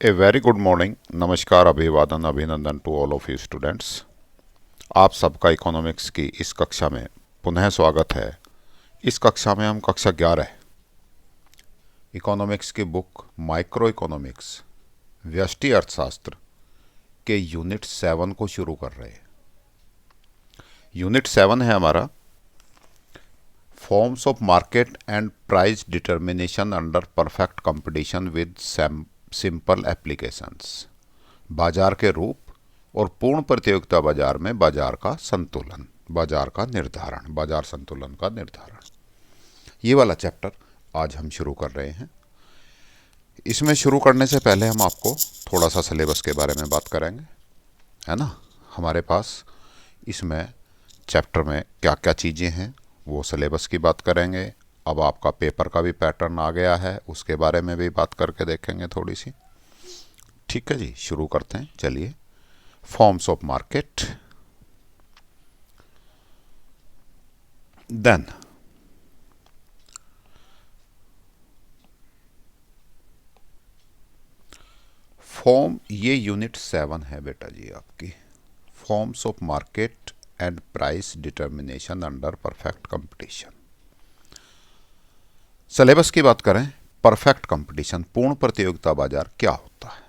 A very good morning, नमस्कार, अभिवादन, अभिनंदन to all of you students. आप सबका इकोनॉमिक्स की इस कक्षा में पुनः स्वागत है। इस कक्षा में हम कक्षा 11 इकोनॉमिक्स की बुक माइक्रो इकोनॉमिक्स व्यष्टि अर्थशास्त्र के यूनिट 7 को शुरू कर रहे हैं। यूनिट 7 है हमारा forms of market and price determination under perfect competition with simple applications. बाजार के रूप और पूर्ण प्रतियोगिता बाजार में बाजार का संतुलन, बाजार का निर्धारण, बाजार संतुलन का निर्धारण, ये वाला चैप्टर आज हम शुरू कर रहे हैं। इसमें शुरू करने से पहले हम आपको थोड़ा सा सिलेबस के बारे में बात करेंगे, है ना। हमारे पास इसमें चैप्टर में क्या क्या चीज़ें हैं वो सिलेबस की बात करेंगे। अब आपका पेपर का भी पैटर्न आ गया है, उसके बारे में भी बात करके देखेंगे थोड़ी सी। ठीक है जी, शुरू करते हैं। चलिए, forms of market, then form, ये यूनिट 7 है बेटा जी आपकी, forms of market and price determination under perfect competition. Syllabus की बात करें, परफेक्ट कंपटीशन, पूर्ण प्रतियोगिता बाजार क्या होता है,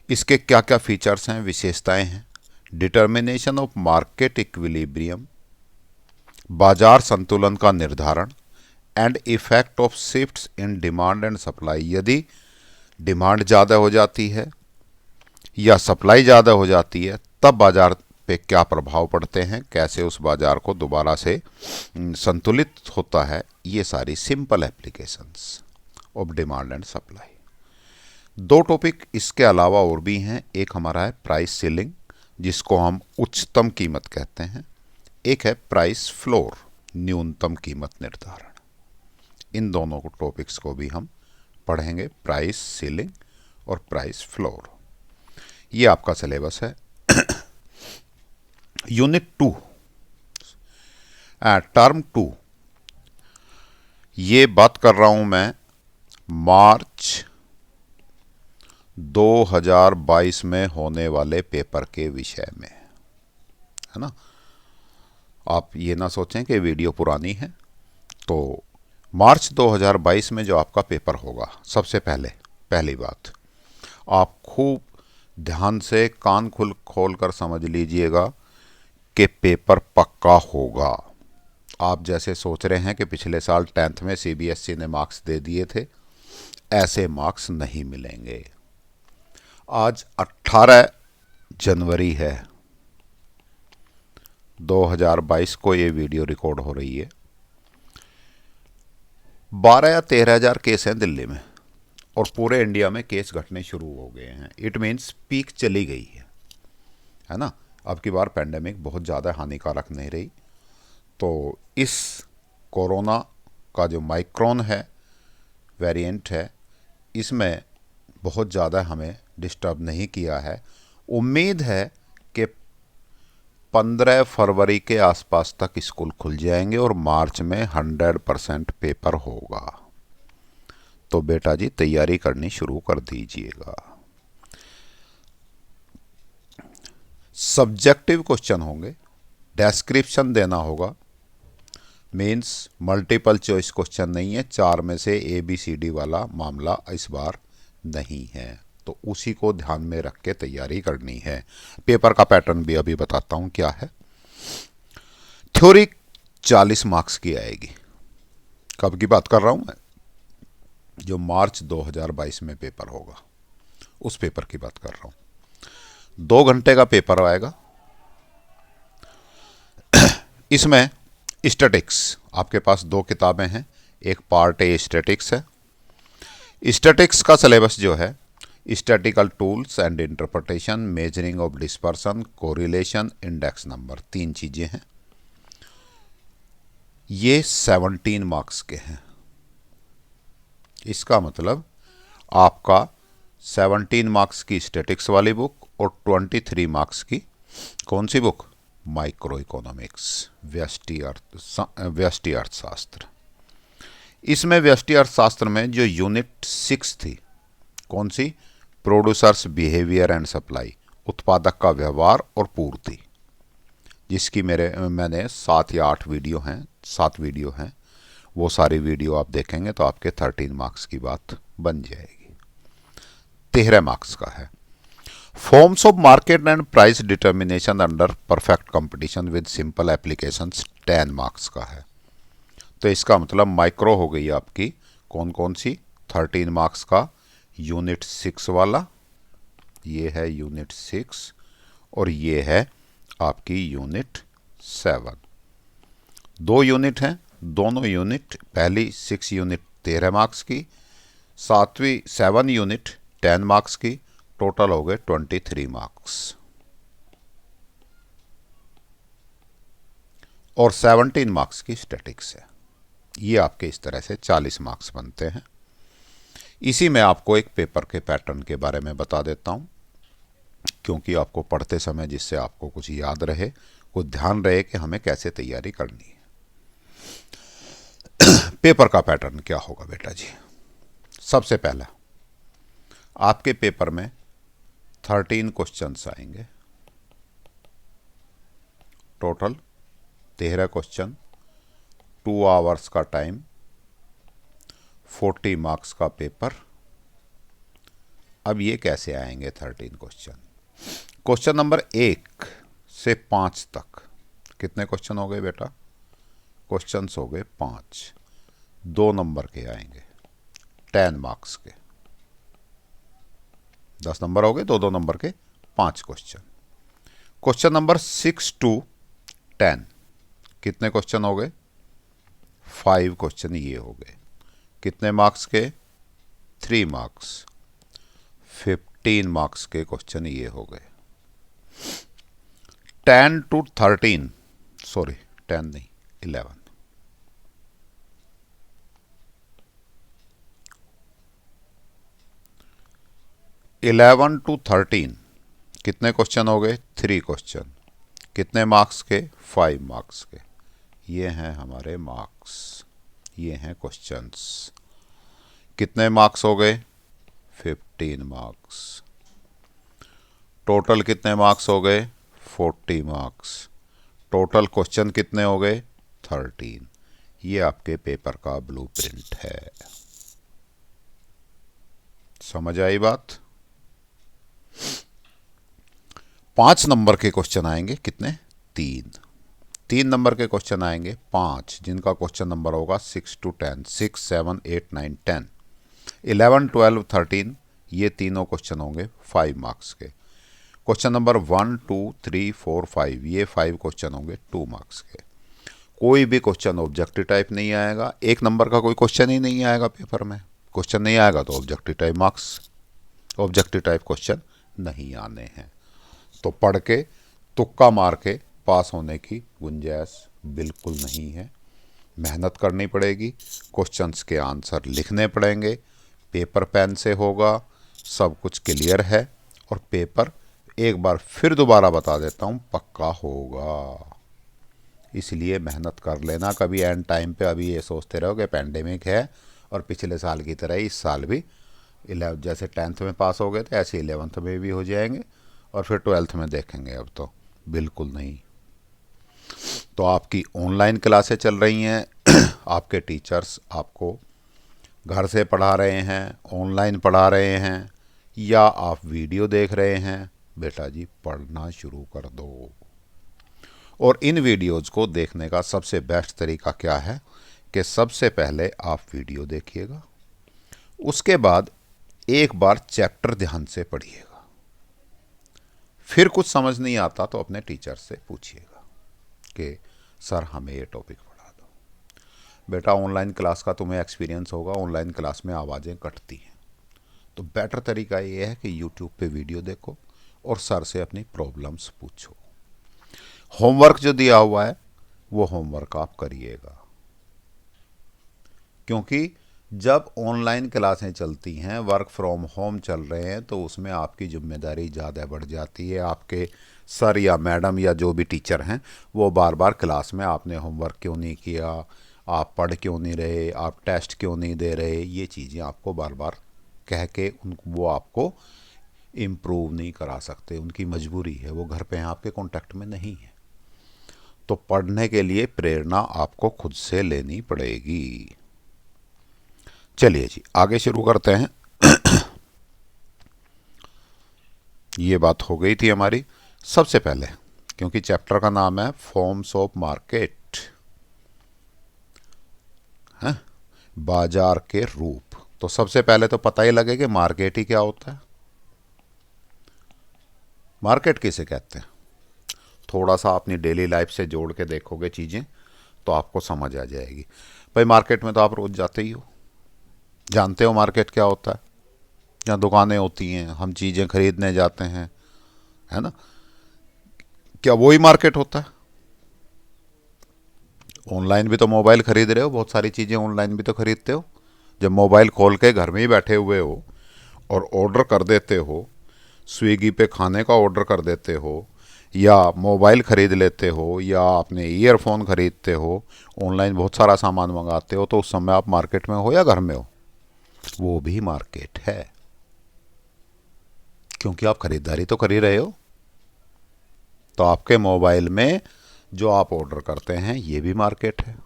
इसके क्या क्या फीचर्स हैं, विशेषताएं हैं। डिटर्मिनेशन ऑफ मार्केट इक्विलिब्रियम, बाजार संतुलन का निर्धारण, and effect of shifts in demand and supply. यदि डिमांड ज़्यादा हो जाती है या सप्लाई ज़्यादा हो जाती है तब बाजार पे क्या प्रभाव पड़ते हैं, कैसे उस बाजार को दोबारा से संतुलित होता है, ये सारी simple applications of demand and supply. दो टॉपिक इसके अलावा और भी हैं। एक हमारा है प्राइस सीलिंग, जिसको हम उच्चतम कीमत कहते हैं। एक है प्राइस फ्लोर, न्यूनतम कीमत निर्धारण। इन दोनों टॉपिक्स को भी हम पढ़ेंगे, प्राइस सीलिंग और प्राइस फ्लोर। ये आपका सिलेबस है। यूनिट 2, टर्म 2, ये बात कर रहा हूं मैं मार्च 2022 में होने वाले पेपर के विषय में, है ना। आप ये ना सोचें कि वीडियो पुरानी है। तो मार्च 2022 में जो आपका पेपर होगा, सबसे पहली बात, आप खूब ध्यान से कान खोल कर समझ लीजिएगा कि पेपर पक्का होगा। आप जैसे सोच रहे हैं कि पिछले साल 10th में सीबीएसई ने मार्क्स दे दिए थे, ऐसे मार्क्स नहीं मिलेंगे। आज 18 जनवरी है 2022 को ये वीडियो रिकॉर्ड हो रही है। 12 या 13 हज़ार केस हैं दिल्ली में और पूरे इंडिया में केस घटने शुरू हो गए हैं। इट मीन्स पीक चली गई है ना। अब की बार पेंडेमिक बहुत ज़्यादा हानिकारक नहीं रही। तो इस कोरोना का जो माइक्रोन है वेरिएंट है, इसमें बहुत ज़्यादा हमें डिस्टर्ब नहीं किया है। उम्मीद है कि 15 फरवरी के आसपास तक स्कूल खुल जाएंगे और मार्च में 100% पेपर होगा। तो बेटा जी तैयारी करनी शुरू कर दीजिएगा। सब्जेक्टिव क्वेश्चन होंगे, डिस्क्रिप्शन देना होगा, मीन्स मल्टीपल चॉइस क्वेश्चन नहीं है। 4 में से ABCD वाला मामला इस बार नहीं है, तो उसी को ध्यान में रख के तैयारी करनी है। पेपर का पैटर्न भी अभी बताता हूं क्या है। थ्योरी 40 मार्क्स की आएगी। कब की बात कर रहा हूं मैं? जो मार्च 2022 में पेपर होगा, उस पेपर की बात कर रहा हूं। 2 घंटे का पेपर आएगा। इसमें स्टैटिक्स, आपके पास 2 किताबें हैं। एक पार्ट ए स्टैटिक्स है। स्टैटिक्स का सिलेबस जो है, statistical tools and interpretation, measuring of dispersion, correlation, index number, 3 चीजें हैं। ये 17 मार्क्स के हैं। इसका मतलब आपका 17 मार्क्स की स्टैटिक्स वाली बुक और 23 मार्क्स की कौन सी बुक? माइक्रो इकोनॉमिक्स, व्यष्टि अर्थशास्त्र। इसमें व्यष्टि अर्थशास्त्र में जो यूनिट 6 थी, कौन सी? प्रोड्यूसर्स बिहेवियर एंड सप्लाई, उत्पादक का व्यवहार और पूर्ति, जिसकी मैंने 7 या 8 वीडियो हैं, वो सारी वीडियो आप देखेंगे तो आपके 13 मार्क्स की बात बन जाएगी। 13 मार्क्स का है। Forms of market and price determination under perfect competition with simple applications 10 marks का है। तो इसका मतलब माइक्रो हो गई आपकी कौन कौन सी? 13 मार्क्स का यूनिट 6 वाला, ये है यूनिट 6 और ये है आपकी यूनिट 7। 2 यूनिट हैं, दोनों यूनिट, पहली 6 यूनिट 13 मार्क्स की, 7 यूनिट 10 मार्क्स की, टोटल हो गए 23 मार्क्स। और 17 मार्क्स की स्टैटिक्स है। ये आपके इस तरह से 40 मार्क्स बनते हैं। इसी में आपको एक पेपर के पैटर्न के बारे में बता देता हूं, क्योंकि आपको पढ़ते समय जिससे आपको कुछ याद रहे, कुछ ध्यान रहे कि हमें कैसे तैयारी करनी है। पेपर का पैटर्न क्या होगा बेटा जी? सबसे पहला आपके पेपर में 13 क्वेश्चंस आएंगे, टोटल 13 क्वेश्चन, 2 आवर्स का टाइम, 40 मार्क्स का पेपर। अब ये कैसे आएंगे 13 क्वेश्चन? क्वेश्चन नंबर 1 से 5 तक कितने क्वेश्चन हो गए बेटा? क्वेश्चंस हो गए 5, 2 नंबर के आएंगे, 10 मार्क्स के। 10 नंबर हो गए, 2 नंबर के 5 क्वेश्चन। क्वेश्चन नंबर 6 to 10 कितने क्वेश्चन हो गए? 5 क्वेश्चन ये हो गए। कितने मार्क्स के? 3 मार्क्स। 15 मार्क्स के क्वेश्चन ये हो गए। 10 to 13, सॉरी 10 नहीं, 11। 11 to 13 कितने क्वेश्चन हो गए? 3 क्वेश्चन। कितने मार्क्स के? 5 मार्क्स के। ये हैं हमारे मार्क्स, ये हैं क्वेश्चंस। कितने मार्क्स हो गए? 15 मार्क्स। टोटल कितने मार्क्स हो गए? 40 मार्क्स। टोटल क्वेश्चन कितने हो गए? 13। ये आपके पेपर का ब्लूप्रिंट है। समझ आई बात? 5 नंबर के क्वेश्चन आएंगे, कितने? 3। 3 नंबर के क्वेश्चन आएंगे 5, जिनका क्वेश्चन नंबर होगा 6 to 10, 6, 7, 8, 9, 10। 11, 12, 13 ये तीनों क्वेश्चन होंगे 5 मार्क्स के। क्वेश्चन नंबर 1, 2, 3, 4, 5 ये 5 क्वेश्चन होंगे 2 मार्क्स के। कोई भी क्वेश्चन ऑब्जेक्टिव टाइप नहीं आएगा, 1 नंबर का कोई क्वेश्चन ही नहीं आएगा पेपर में। क्वेश्चन नहीं आएगा तो objective type marks, objective type question नहीं आने हैं। तो पढ़ के तुक्का मार के पास होने की गुंजाइश बिल्कुल नहीं है। मेहनत करनी पड़ेगी, क्वेश्चंस के आंसर लिखने पड़ेंगे, पेपर पेन से होगा, सब कुछ क्लियर है। और पेपर एक बार फिर दोबारा बता देता हूँ, पक्का होगा। इसलिए मेहनत कर लेना। कभी एंड टाइम पे अभी ये सोचते रहो कि पैंडेमिक है और पिछले साल की तरह इस साल भी 11 जैसे 10th में पास हो गए थे ऐसे 11th में भी हो जाएंगे और फिर 12th में देखेंगे। अब तो बिल्कुल नहीं। तो आपकी ऑनलाइन क्लासें चल रही हैं आपके टीचर्स आपको घर से पढ़ा रहे हैं, ऑनलाइन पढ़ा रहे हैं, या आप वीडियो देख रहे हैं, बेटा जी पढ़ना शुरू कर दो। और इन वीडियोज़ को देखने का सबसे बेस्ट तरीका क्या है कि सबसे पहले आप वीडियो देखिएगा, उसके बाद एक बार चैप्टर ध्यान से पढ़िएगा, फिर कुछ समझ नहीं आता तो अपने टीचर से पूछिएगा कि सर हमें ये टॉपिक पढ़ा दो। बेटा ऑनलाइन क्लास का तुम्हें एक्सपीरियंस होगा, ऑनलाइन क्लास में आवाज़ें कटती हैं, तो बेटर तरीका ये है कि यूट्यूब पे वीडियो देखो और सर से अपनी प्रॉब्लम्स पूछो। होमवर्क जो दिया हुआ है वो होमवर्क आप करिएगा, क्योंकि जब ऑनलाइन क्लासें चलती हैं, वर्क फ्रॉम होम चल रहे हैं, तो उसमें आपकी जिम्मेदारी ज़्यादा बढ़ जाती है। आपके सर या मैडम या जो भी टीचर हैं वो बार बार क्लास में आपने होमवर्क क्यों नहीं किया, आप पढ़ क्यों नहीं रहे, आप टेस्ट क्यों नहीं दे रहे, ये चीज़ें आपको बार बार कह के वो आपको इम्प्रूव नहीं करा सकते, उनकी मजबूरी है, वो घर पे हैं, आपके कांटेक्ट में नहीं है। तो पढ़ने के लिए प्रेरणा आपको खुद से लेनी पड़ेगी। चलिए जी आगे शुरू करते हैं। ये बात हो गई थी हमारी। सबसे पहले, क्योंकि चैप्टर का नाम है फॉर्म्स ऑफ मार्केट, है बाजार के रूप, तो सबसे पहले तो पता ही लगे कि मार्केट ही क्या होता है। मार्केट किसे कहते हैं, थोड़ा सा अपनी डेली लाइफ से जोड़ के देखोगे चीज़ें तो आपको समझ आ जाएगी। भाई मार्केट में तो आप रोज जाते ही हो, जानते हो मार्केट क्या होता है। जहाँ दुकानें होती हैं, हम चीज़ें खरीदने जाते हैं, है ना, क्या वही मार्केट होता है। ऑनलाइन भी तो मोबाइल खरीद रहे हो, बहुत सारी चीज़ें ऑनलाइन भी तो खरीदते हो। जब मोबाइल खोल के घर में ही बैठे हुए हो और ऑर्डर कर देते हो, स्विगी पे खाने का ऑर्डर कर देते हो, या मोबाइल खरीद लेते हो, या अपने ईयरफोन खरीदते हो, ऑनलाइन बहुत सारा सामान मंगाते हो, तो उस समय आप मार्केट में हो या घर में हो, वो भी मार्केट है, क्योंकि आप खरीदारी तो कर ही रहे हो। तो आपके मोबाइल में जो आप ऑर्डर करते हैं ये भी मार्केट है।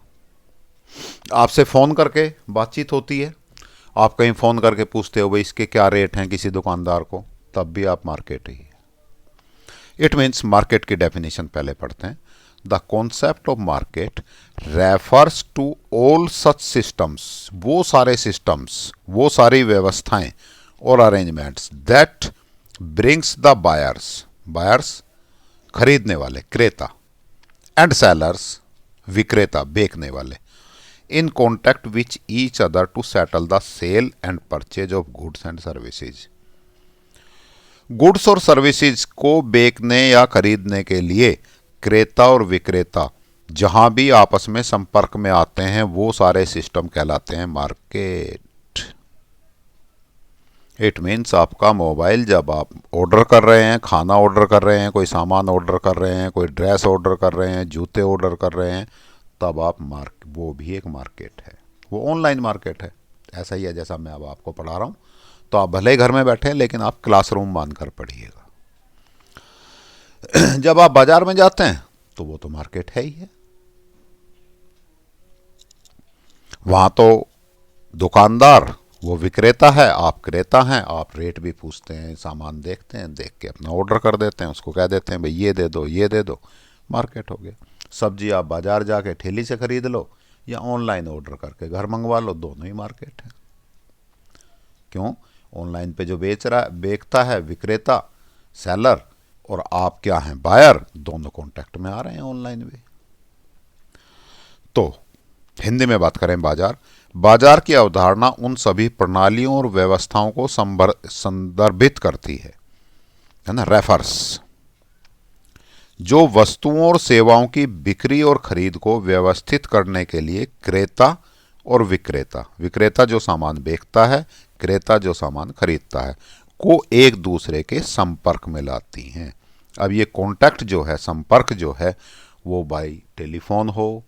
आपसे फ़ोन करके बातचीत होती है, आप कहीं फ़ोन करके पूछते हो भाई इसके क्या रेट हैं किसी दुकानदार को, तब भी आप मार्केट ही है। इट मीन्स, मार्केट की डेफिनेशन पहले पढ़ते हैं। The concept of market refers to all such systems, वो सारे सिस्टम्स, वो सारी व्यवस्थाएं और arrangements that brings the buyers, buyers खरीदने वाले, क्रेता, एंड सेलर्स विक्रेता, बेचने वाले, in contact which each other to settle the sale and purchase of goods and services. Goods और सर्विसेज को बेचने या खरीदने के लिए क्रेता और विक्रेता जहां भी आपस में संपर्क में आते हैं वो सारे सिस्टम कहलाते हैं मार्केट। इट मीन्स, आपका मोबाइल जब आप ऑर्डर कर रहे हैं, खाना ऑर्डर कर रहे हैं, कोई सामान ऑर्डर कर रहे हैं, कोई ड्रेस ऑर्डर कर रहे हैं, जूते ऑर्डर कर रहे हैं, तब आप वो भी एक मार्केट है, वो ऑनलाइन मार्केट है। ऐसा ही है जैसा मैं अब आपको पढ़ा रहा हूँ, तो आप भले ही घर में बैठे हैं लेकिन आप क्लासरूम मानकर पढ़िएगा। जब आप बाजार में जाते हैं तो वो तो मार्केट है ही है। वहां तो दुकानदार वो विक्रेता है, आप क्रेता हैं, आप रेट भी पूछते हैं, सामान देखते हैं, देख के अपना ऑर्डर कर देते हैं, उसको कह देते हैं भाई ये दे दो, ये दे दो, मार्केट हो गया। सब्जी आप बाजार जाके ठेली से खरीद लो या ऑनलाइन ऑर्डर करके घर मंगवा लो, दोनों ही मार्केट है। क्यों, ऑनलाइन पे जो बेच रहा है, बेचता है विक्रेता, सेलर, और आप क्या हैं, बायर, दोनों कांटेक्ट में आ रहे हैं ऑनलाइन भी। तो हिंदी में बात करें, बाजार, बाजार की अवधारणा उन सभी प्रणालियों और व्यवस्थाओं को संदर्भित करती है ना, रेफर्स, जो वस्तुओं और सेवाओं की बिक्री और खरीद को व्यवस्थित करने के लिए क्रेता और विक्रेता, विक्रेता जो सामान बेचता है, क्रेता जो सामान खरीदता है, को एक दूसरे के संपर्क में लाती हैं। अब ये कांटेक्ट जो है, संपर्क जो है, वो बाई टेलीफोन हो,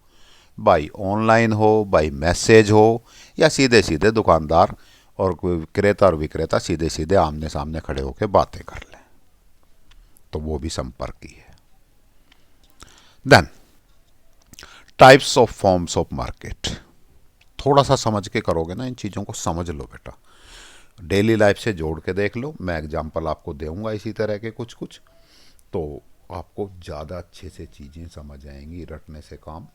बाई ऑनलाइन हो, बाई मैसेज हो, या सीधे सीधे दुकानदार और कोई क्रेता और विक्रेता सीधे सीधे आमने सामने खड़े होकर बातें कर लें, तो वो भी संपर्क ही है। Then types of forms of market, थोड़ा सा समझ के करोगे ना, इन चीज़ों को समझ लो बेटा, डेली लाइफ से जोड़ के देख लो। मैं एग्जांपल आपको दूंगा इसी तरह के कुछ कुछ, तो आपको ज़्यादा अच्छे से चीज़ें समझ आएंगी, रटने से काम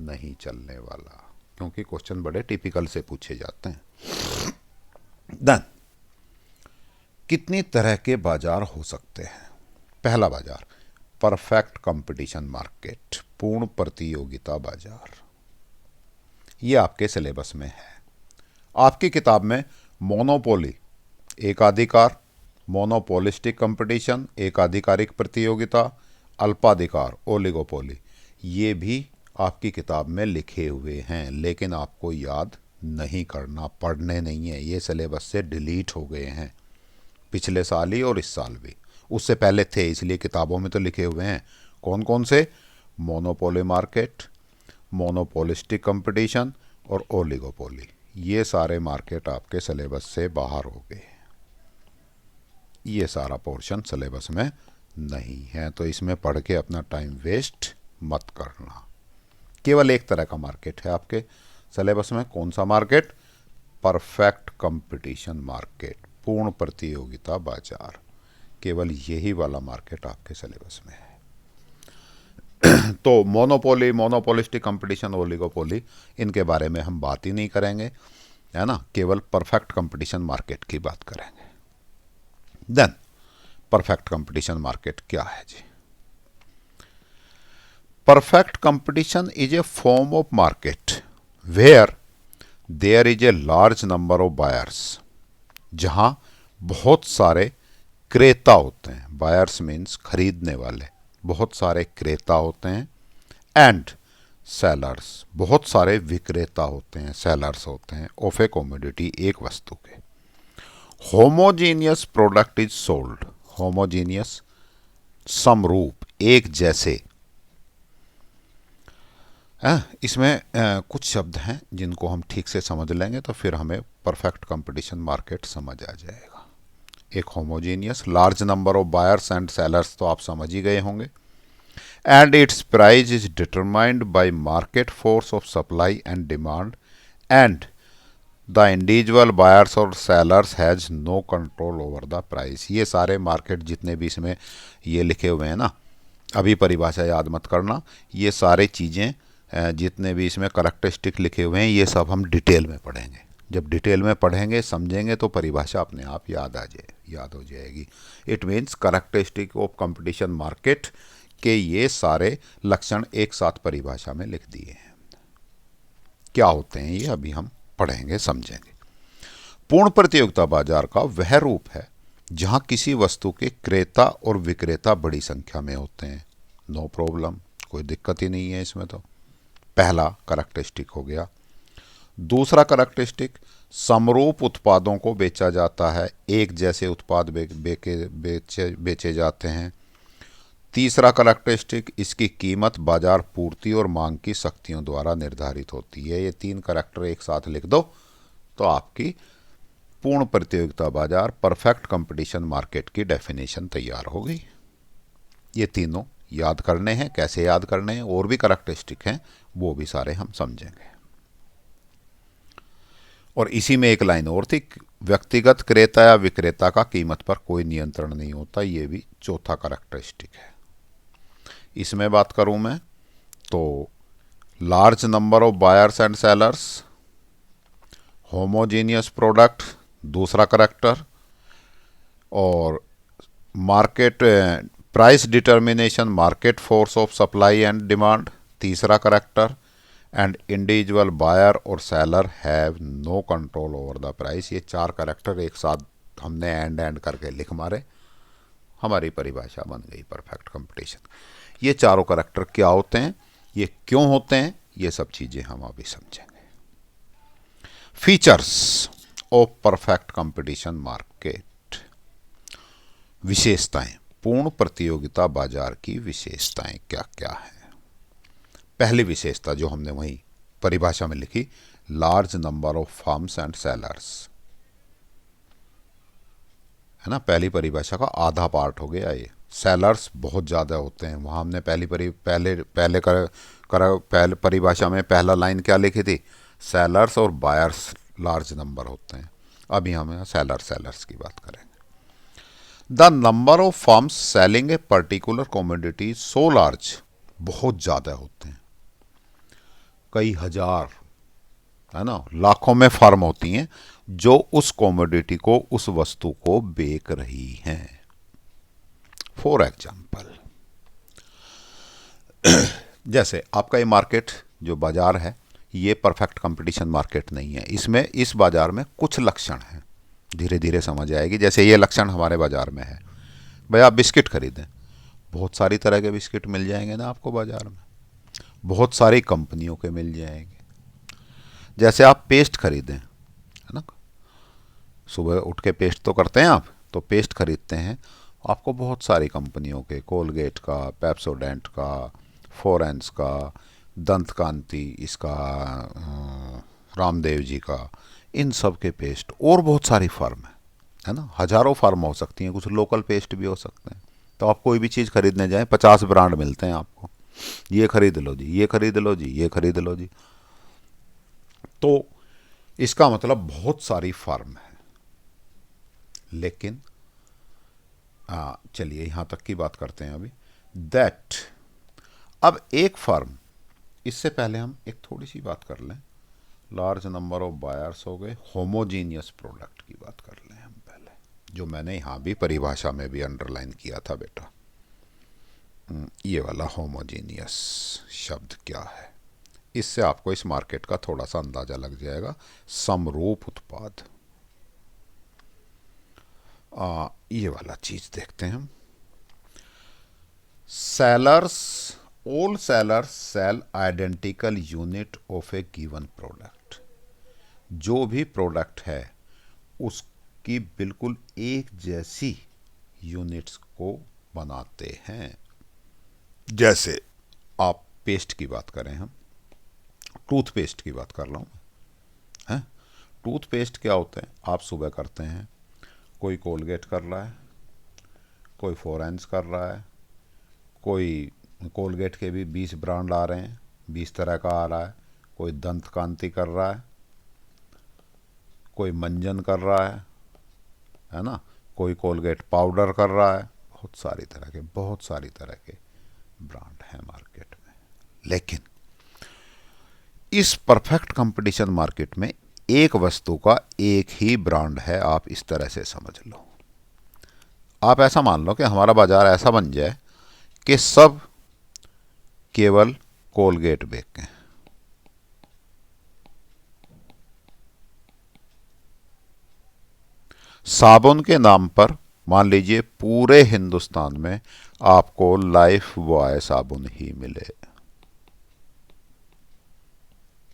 नहीं चलने वाला, क्योंकि क्वेश्चन बड़े टिपिकल से पूछे जाते हैं। देन कितनी तरह के बाजार हो सकते हैं। पहला बाजार, परफेक्ट कंपटीशन मार्केट, पूर्ण प्रतियोगिता बाजार। ये आपके सिलेबस में है। आपकी किताब में मोनोपोली, एकाधिकार, मोनोपोलिस्टिक कंपटीशन, एकाधिकारिक प्रतियोगिता, अल्पाधिकार, ओलिगोपोली, ये भी आपकी किताब में लिखे हुए हैं, लेकिन आपको याद नहीं करना, पढ़ने नहीं है, ये सिलेबस से डिलीट हो गए हैं, पिछले साल ही और इस साल भी। उससे पहले थे, इसलिए किताबों में तो लिखे हुए हैं। कौन कौन से, मोनोपोली मार्केट, मोनोपोलिस्टिक कंपटीशन और ओलिगोपोली, ये सारे मार्केट आपके सिलेबस से बाहर हो गए, ये सारा पोर्शन सिलेबस में नहीं है, तो इसमें पढ़ के अपना टाइम वेस्ट मत करना। केवल एक तरह का मार्केट है आपके सिलेबस में, कौन सा मार्केट? परफेक्ट कंपटीशन मार्केट, पूर्ण प्रतियोगिता बाजार, केवल यही वाला मार्केट आपके सिलेबस में है। तो मोनोपोली, मोनोपोलिस्टिक कंपटीशन, ओलिगोपोली, इनके बारे में हम बात ही नहीं करेंगे, है ना, केवल परफेक्ट कंपटीशन मार्केट की बात करेंगे। देन परफेक्ट कंपटीशन मार्केट क्या है जी? Perfect competition is a form of market where there is a large number of buyers, जहां बहुत सारे क्रेता होते हैं, बायर्स मीन्स खरीदने वाले, बहुत सारे क्रेता होते हैं, एंड सेलर्स, बहुत सारे विक्रेता होते हैं, सेलर्स होते हैं, ऑफ ए कॉमोडिटी, एक वस्तु के। Homogeneous product is sold, homogeneous समरूप, एक जैसे। इसमें कुछ शब्द हैं जिनको हम ठीक से समझ लेंगे तो फिर हमें परफेक्ट कंपटीशन मार्केट समझ आ जाएगा। एक homogeneous, large number of buyers and sellers तो आप समझ ही गए होंगे, and its price is determined by market force of supply and demand, and the individual buyers और sellers has no control over the price. ये सारे मार्केट जितने भी इसमें ये लिखे हुए हैं ना, अभी परिभाषा याद मत करना, ये सारे चीज़ें जितने भी इसमें करैक्टरिस्टिक लिखे हुए हैं ये सब हम डिटेल में पढ़ेंगे। जब डिटेल में पढ़ेंगे समझेंगे तो परिभाषा अपने आप याद हो जाएगी। It means characteristic of competition market के ये सारे लक्षण एक साथ परिभाषा में लिख दिए हैं। क्या होते हैं ये अभी हम पढ़ेंगे, समझेंगे। पूर्ण प्रतियोगिता बाजार का वह रूप है जहां किसी वस्तु के क्रेता और विक्रेता बड़ी संख्या में होते हैं। नो प्रॉब्लम, कोई दिक्कत ही नहीं है इसमें। तो पहला करैक्टरिस्टिक हो गया। दूसरा करैक्टरिस्टिक, समरूप उत्पादों को बेचा जाता है, एक जैसे उत्पाद बेचे जाते हैं। तीसरा करैक्टरिस्टिक, इसकी कीमत बाजार पूर्ति और मांग की शक्तियों द्वारा निर्धारित होती है। ये तीन करैक्टर एक साथ लिख दो तो आपकी पूर्ण प्रतियोगिता बाजार, परफेक्ट कंपटीशन मार्केट की डेफिनेशन तैयार हो गई। ये तीनों याद करने हैं। कैसे याद करने हैं? और भी करैक्टरिस्टिक हैं, वो भी सारे हम समझेंगे। और इसी में एक लाइन और थी, व्यक्तिगत क्रेता या विक्रेता का कीमत पर कोई नियंत्रण नहीं होता। ये भी चौथा करैक्टरिस्टिक है। इसमें बात करूं मैं तो large number of buyers and sellers, homogeneous product दूसरा करैक्टर, और market price determination, market force of supply and demand तीसरा करैक्टर, एंड इंडिविजुअल बायर और seller have no control over the price. ये चार करैक्टर एक साथ हमने एंड करके लिख मारे, हमारी परिभाषा बन गई परफेक्ट कंपटीशन। ये चारों करैक्टर क्या होते हैं, ये क्यों होते हैं, ये सब चीज़ें हम अभी समझेंगे। Features of perfect competition market, विशेषताएं, पूर्ण प्रतियोगिता बाजार की विशेषताएं क्या क्या हैं। पहली विशेषता जो हमने वहीं परिभाषा में लिखी, large number of firms and sellers, है ना, पहली परिभाषा का आधा पार्ट हो गया ये। सेलर्स बहुत ज़्यादा होते हैं, वहाँ हमने पहले परिभाषा में पहला लाइन क्या लिखी थी, सेलर्स और बायर्स लार्ज नंबर होते हैं। अभी हम सेलर्स की बात करेंगे। The number of firms selling a particular commodity so large, बहुत ज़्यादा होते हैं, कई हजार, है ना, लाखों में फर्म होती हैं जो उस कमोडिटी को, उस वस्तु को बेच रही हैं। फॉर एग्जाम्पल, जैसे आपका ये मार्केट जो बाजार है, ये परफेक्ट कंपटीशन मार्केट नहीं है। इसमें इस बाजार में कुछ लक्षण हैं, धीरे धीरे समझ आएगी। जैसे ये लक्षण हमारे बाजार में है, भाई आप बिस्किट खरीदें, बहुत सारी तरह के बिस्किट मिल जाएंगे ना आपको बाजार में, बहुत सारी कंपनियों के मिल जाएंगे। जैसे आप पेस्ट खरीदें, है ना, सुबह उठ के पेस्ट तो करते हैं आप, तो पेस्ट खरीदते हैं, आपको बहुत सारी कंपनियों के, कोलगेट का, पेप्सोडेंट का, फोरेंस का, दंत कांति, इसका रामदेव जी का, इन सब के पेस्ट, और बहुत सारी फर्म है ना, हजारों फर्म हो सकती हैं, कुछ लोकल पेस्ट भी हो सकते हैं। तो आप कोई भी चीज़ खरीदने जाएं, 50 ब्रांड मिलते हैं आपको, ये खरीद लो जी, ये खरीद लो जी, ये खरीद लो जी। तो इसका मतलब बहुत सारी फर्म है। लेकिन चलिए यहाँ तक की बात करते हैं अभी, दैट अब एक फर्म, इससे पहले हम एक थोड़ी सी बात कर लें, लार्ज नंबर ऑफ बायर्स हो गए, होमोजीनियस प्रोडक्ट की बात कर लें हम पहले, जो मैंने यहाँ भी परिभाषा में भी अंडरलाइन किया था बेटा। ये वाला होमोजीनियस शब्द क्या है, इससे आपको इस मार्केट का थोड़ा सा अंदाजा लग जाएगा। समरूप उत्पाद, ये वाला चीज देखते हैं हम। Sellers, all sellers sell identical unit of a given product, जो भी प्रोडक्ट है उसकी बिल्कुल एक जैसी यूनिट्स को बनाते हैं। जैसे आप पेस्ट की बात करें, हम टूथपेस्ट की बात कर रहा हूँ हैं। टूथपेस्ट क्या होते हैं, आप सुबह करते हैं, कोई कोलगेट कर रहा है, कोई फोरेंस कर रहा है, कोई कोलगेट के भी 20 ब्रांड आ रहे हैं, 20 तरह का आ रहा है, कोई दंत कांति कर रहा है, कोई मंजन कर रहा है ना, कोई कोलगेट पाउडर कर रहा है, बहुत सारी तरह के ब्रांड हैं मार्केट में। लेकिन इस परफेक्ट कंपटीशन मार्केट में एक वस्तु का एक ही ब्रांड है, आप इस तरह से समझ लो। आप ऐसा मान लो कि हमारा बाजार ऐसा बन जाए कि सब केवल कोलगेट बेचें, साबुन के नाम पर मान लीजिए पूरे हिंदुस्तान में आपको लाइफ बॉय साबुन ही मिले,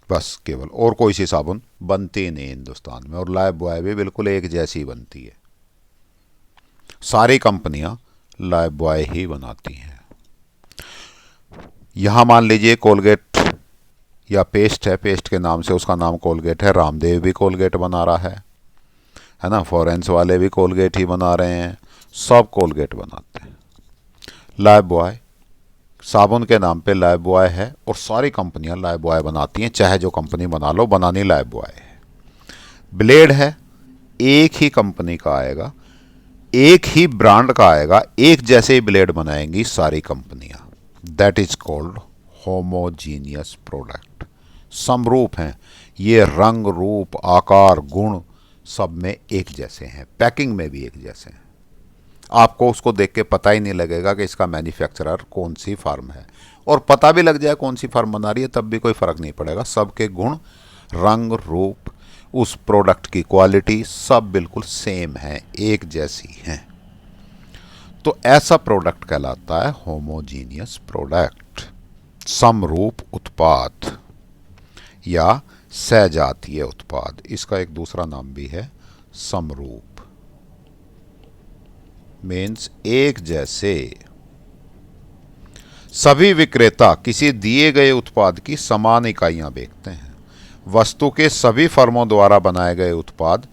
बस केवल, और कोई सी साबुन बनती नहीं हिंदुस्तान में, और लाइफ बॉय भी बिल्कुल एक जैसी बनती है, सारी कंपनियां लाइफ बॉय ही बनाती हैं। यहां मान लीजिए कोलगेट या पेस्ट है, पेस्ट के नाम से उसका नाम कोलगेट है, रामदेव भी कोलगेट बना रहा है ना, फॉरेंस वाले भी कोलगेट ही बना रहे हैं, सब कोलगेट बनाते हैं। लाइफ बॉय साबुन के नाम पे लाइफ बॉय है, और सारी कंपनियां लाइफ बॉय बनाती हैं, चाहे जो कंपनी बना लो, बनानी लाइफ बॉय है। ब्लेड है, एक ही कंपनी का आएगा, एक ही ब्रांड का आएगा, एक जैसे ही ब्लेड बनाएंगी सारी कंपनियां, that is called homogeneous product. समरूप हैं ये, रंग रूप आकार गुण सब में एक जैसे हैं, पैकिंग में भी एक जैसे हैं, आपको उसको देख के पता ही नहीं लगेगा कि इसका मैन्युफैक्चरर कौन सी फर्म है, और पता भी लग जाए कौन सी फर्म बना रही है तब भी कोई फर्क नहीं पड़ेगा, सबके गुण रंग रूप उस प्रोडक्ट की क्वालिटी सब बिल्कुल सेम है, एक जैसी हैं। तो ऐसा प्रोडक्ट कहलाता है होमोजीनियस प्रोडक्ट, समरूप उत्पाद या सजातीय उत्पाद। इसका एक दूसरा नाम भी है समरूप, मीन्स एक जैसे। सभी विक्रेता किसी दिए गए उत्पाद की समान इकाइयां बेचते हैं। वस्तु के सभी फर्मों द्वारा बनाए गए उत्पाद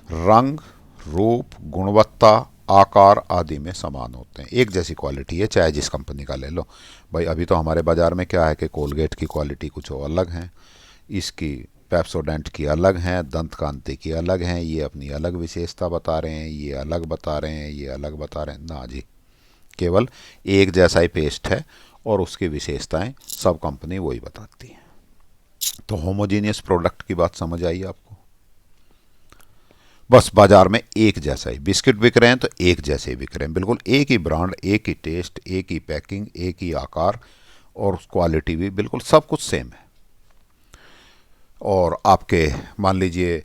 रंग रूप गुणवत्ता आकार आदि में समान होते हैं, एक जैसी क्वालिटी है, चाहे जिस कंपनी का ले लो। भाई अभी तो हमारे बाजार में क्या है कि कोलगेट की क्वालिटी कुछ अलग है, इसकी पेप्सोडेंट की अलग हैं, दंत कांति की अलग हैं, ये अपनी अलग विशेषता बता रहे हैं, ये अलग बता रहे हैं, ये अलग बता रहे हैं, ना जी, केवल एक जैसा ही पेस्ट है और उसकी विशेषताएं सब कंपनी वही बताती है। तो होमोजीनियस प्रोडक्ट की बात समझ आई आपको। बस बाजार में एक जैसा ही बिस्किट बिक रहे हैं तो एक जैसे ही बिक रहे हैं, बिल्कुल एक ही ब्रांड, एक ही टेस्ट, एक ही पैकिंग, एक ही आकार, और क्वालिटी भी बिल्कुल सब कुछ सेम है। और आपके मान लीजिए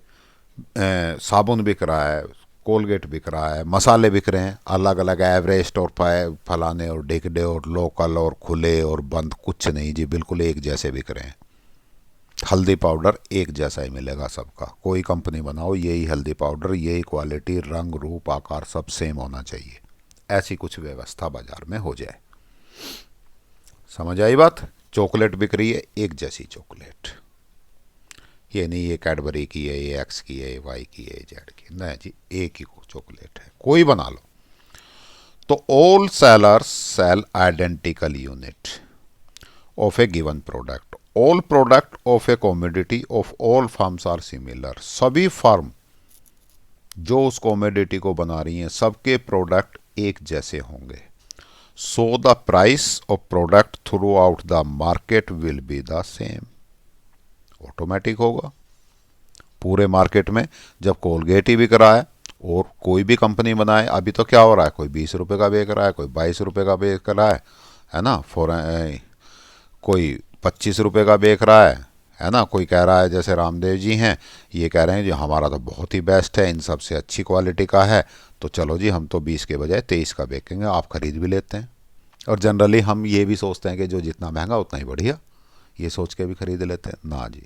साबुन बिक रहा है, कोलगेट बिक रहा है, मसाले बिक रहे हैं, अलग अलग एवरेस्ट और फलाने और डिगडे और लोकल और खुले और बंद, कुछ नहीं जी, बिल्कुल एक जैसे बिक रहे हैं। हल्दी पाउडर एक जैसा ही मिलेगा सबका, कोई कंपनी बनाओ यही हल्दी पाउडर, यही क्वालिटी, रंग रूप आकार सब सेम होना चाहिए, ऐसी कुछ व्यवस्था बाजार में हो जाए। समझ आई बात। चॉकलेट बिक रही है, एक जैसी चॉकलेट, ये नहीं ये कैडबरी की है, ये एक्स की है, ये वाई की है, ये जेड की, नहीं जी एक ही चॉकलेट है, कोई बना लो। तो all sellers sell identical unit of a given product, all product of a commodity of all firms are similar, सभी फर्म जो उस कॉमोडिटी को बना रही हैं सबके प्रोडक्ट एक जैसे होंगे। So the price of product through out the market will be the same, automatic होगा पूरे मार्केट में। जब कोलगेट ही बिक रहा है और कोई भी कंपनी बनाए, अभी तो क्या हो रहा है, कोई 20 रुपए का बेच रहा है, कोई 22 रुपए का बेच रहा है ना, कोई 25 रुपए का बेच रहा है ना, कोई कह रहा है जैसे रामदेव जी हैं, ये कह रहे हैं जी हमारा तो बहुत ही बेस्ट है, इन सबसे अच्छी क्वालिटी का है, तो चलो जी हम तो 20 के बजाय 23 का बेचेंगे, आप खरीद भी लेते हैं। और जनरली हम ये भी सोचते हैं कि जो जितना महंगा उतना ही बढ़िया, ये सोच के भी खरीद लेते हैं ना जी।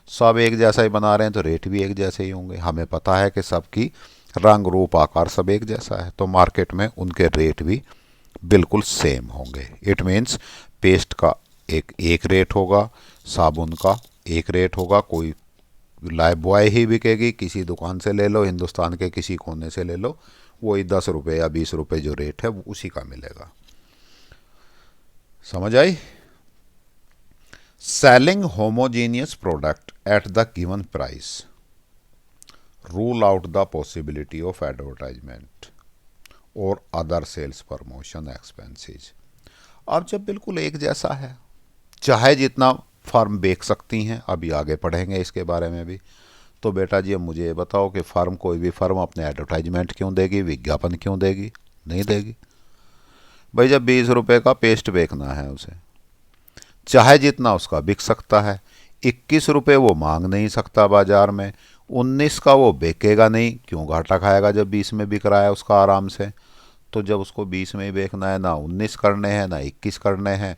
सब एक जैसा ही बना रहे हैं तो रेट भी एक जैसे ही होंगे, हमें पता है कि सबकी रंग रूप आकार सब एक जैसा है, तो मार्केट में उनके रेट भी बिल्कुल सेम होंगे। इट मीन्स पेस्ट का एक रेट होगा, साबुन का एक रेट होगा, कोई लाइफ बॉय ही बिकेगी, किसी दुकान से ले लो, हिंदुस्तान के किसी कोने से ले लो, वही 10 रुपये या 20 रुपये जो रेट है वो उसी का मिलेगा। समझ आई? Selling homogeneous product at the given price rule out the possibility of advertisement और अदर सेल्स प्रमोशन एक्सपेंसेस। अब जब बिल्कुल एक जैसा है, चाहे जितना फर्म बेच सकती हैं, अभी आगे पढ़ेंगे इसके बारे में भी, तो बेटा जी अब मुझे ये बताओ कि फर्म, कोई भी फर्म अपने एडवर्टाइजमेंट क्यों देगी, विज्ञापन क्यों देगी? नहीं देगी भाई। जब 20 रुपए का पेस्ट बेचना है उसे, चाहे जितना उसका बिक सकता है, 21 रुपये वो मांग नहीं सकता बाजार में, 19 का वो बेचेगा नहीं, क्यों घाटा खाएगा जब 20 में बिक रहा है उसका आराम से। तो जब उसको 20 में ही बेचना है, ना 19 करने हैं ना 21 करने हैं,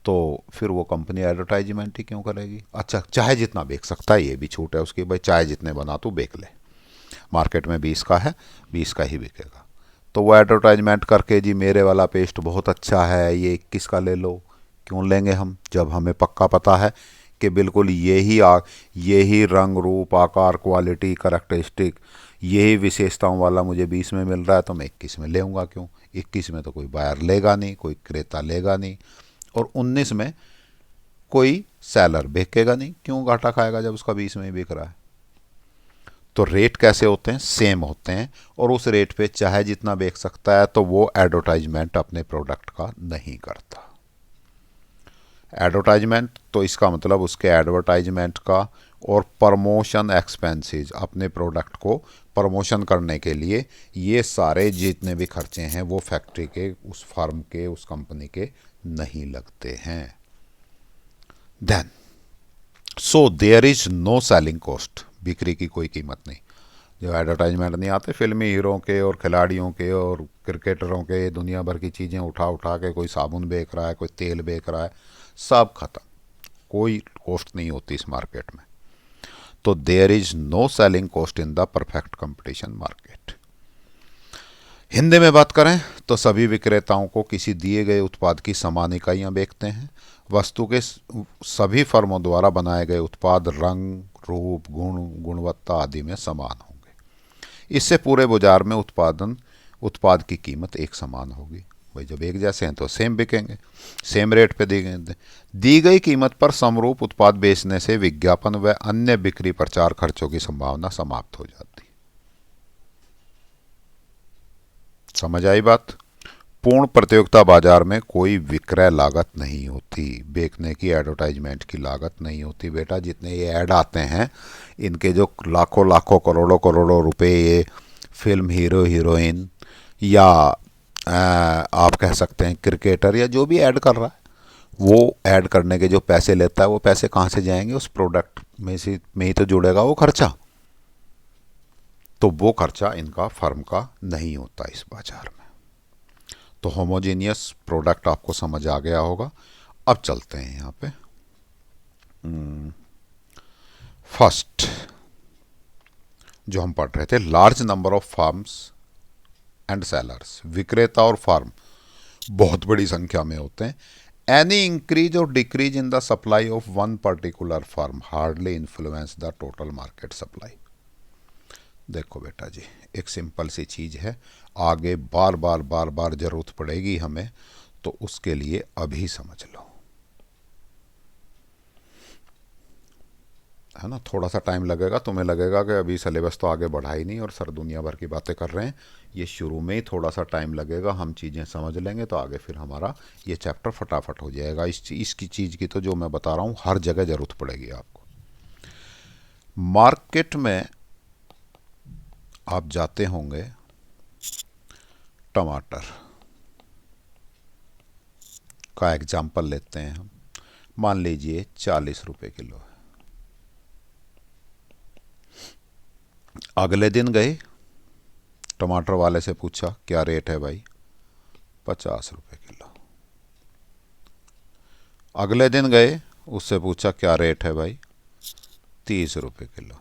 तो फिर वो कंपनी एडवर्टाइजमेंट ही क्यों करेगी? अच्छा, चाहे जितना बेच सकता है, ये भी छूट है उसकी, भाई चाहे जितने बना तू बेच ले, मार्केट में 20 का है 20 का ही बिकेगा। तो वो एडवर्टाइजमेंट करके जी मेरे वाला पेस्ट बहुत अच्छा है, ये 21 का ले लो, क्यों लेंगे हम, जब हमें पक्का पता है कि बिल्कुल यही रंग रूप आकार क्वालिटी करैक्टरिस्टिक यही विशेषताओं वाला मुझे 20 में मिल रहा है, तो मैं 21 में लेऊंगा क्यों? 21 में तो कोई बायर लेगा नहीं, कोई क्रेता लेगा नहीं, और 19 में कोई सेलर बेचेगा नहीं, क्यों घाटा खाएगा जब उसका 20 में ही बिक रहा है। तो रेट कैसे होते हैं? सेम होते हैं, और उस रेट पे चाहे जितना बेच सकता है, तो वो एडवर्टाइजमेंट अपने प्रोडक्ट का नहीं करता। एडवर्टाइजमेंट तो इसका मतलब उसके एडवर्टाइजमेंट का और प्रमोशन एक्सपेंसेस, अपने प्रोडक्ट को प्रमोशन करने के लिए ये सारे जितने भी खर्चे हैं वो फैक्ट्री के, उस फार्म के, उस कंपनी के नहीं लगते हैं। Then so there is no selling cost, बिक्री की कोई कीमत नहीं। जो एडवर्टाइजमेंट नहीं आते फिल्मी हीरो के और खिलाड़ियों के और क्रिकेटरों के, दुनिया भर की चीज़ें उठा उठा के कोई साबुन बेच रहा है, कोई तेल बेच रहा है, सब खत्म, कोई कॉस्ट नहीं होती इस मार्केट में। तो there is no selling cost in the perfect competition market. Hindi में बात करें तो सभी विक्रेताओं को किसी दिए गए उत्पाद की समान इकाइयाँ बेचते हैं। वस्तु के सभी फर्मों द्वारा बनाए गए उत्पाद रंग रूप गुणवत्ता आदि में समान होंगे। इससे पूरे बाजार में उत्पाद की कीमत एक समान होगी। भाई जब एक जैसे हैं तो सेम बिकेंगे, सेम रेट पे दी गई कीमत पर समरूप उत्पाद बेचने से विज्ञापन व अन्य बिक्री प्रचार खर्चों की संभावना समाप्त हो जाती। समझ आई बात? पूर्ण प्रतियोगिता बाजार में कोई विक्रय लागत नहीं होती, बेचने की एडवर्टाइजमेंट की लागत नहीं होती। बेटा जितने ये ऐड आते हैं, इनके जो लाखों लाखों करोड़ों करोड़ों रुपए ये फिल्म हीरो हीरोइन या आप कह सकते हैं क्रिकेटर या जो भी ऐड कर रहा है, वो ऐड करने के जो पैसे लेता है, वो पैसे कहाँ से जाएंगे? उस प्रोडक्ट में ही तो जुड़ेगा वो खर्चा। तो वो खर्चा इनका फर्म का नहीं होता इस बाजार में। तो होमोजेनियस प्रोडक्ट आपको समझ आ गया होगा। अब चलते हैं यहाँ पे फर्स्ट जो हम पढ़ रहे थे, large number of farms and sellers. विक्रेता और फार्म बहुत बड़ी संख्या में होते हैं एनी इंक्रीज और decrease in the supply of one particular firm hardly influence the total market supply. देखो बेटा जी, एक सिंपल सी चीज़ है, आगे बार बार बार बार जरूरत पड़ेगी हमें, तो उसके लिए अभी समझ लो, है ना। थोड़ा सा टाइम लगेगा, तुम्हें लगेगा कि अभी सिलेबस तो आगे बढ़ा ही नहीं और सर दुनिया भर की बातें कर रहे हैं। ये शुरू में ही थोड़ा सा टाइम लगेगा, हम चीज़ें समझ लेंगे तो आगे फिर हमारा ये चैप्टर फटाफट हो जाएगा। इसकी चीज़ की तो जो मैं बता रहा हूँ हर जगह ज़रूरत पड़ेगी आपको। मार्केट में आप जाते होंगे, टमाटर का एग्जाम्पल लेते हैं हम, मान लीजिए 40 रुपये किलो है। अगले दिन गए, टमाटर वाले से पूछा क्या रेट है भाई, 50 रुपये किलो। अगले दिन गए, उससे पूछा क्या रेट है भाई, 30 रुपये किलो।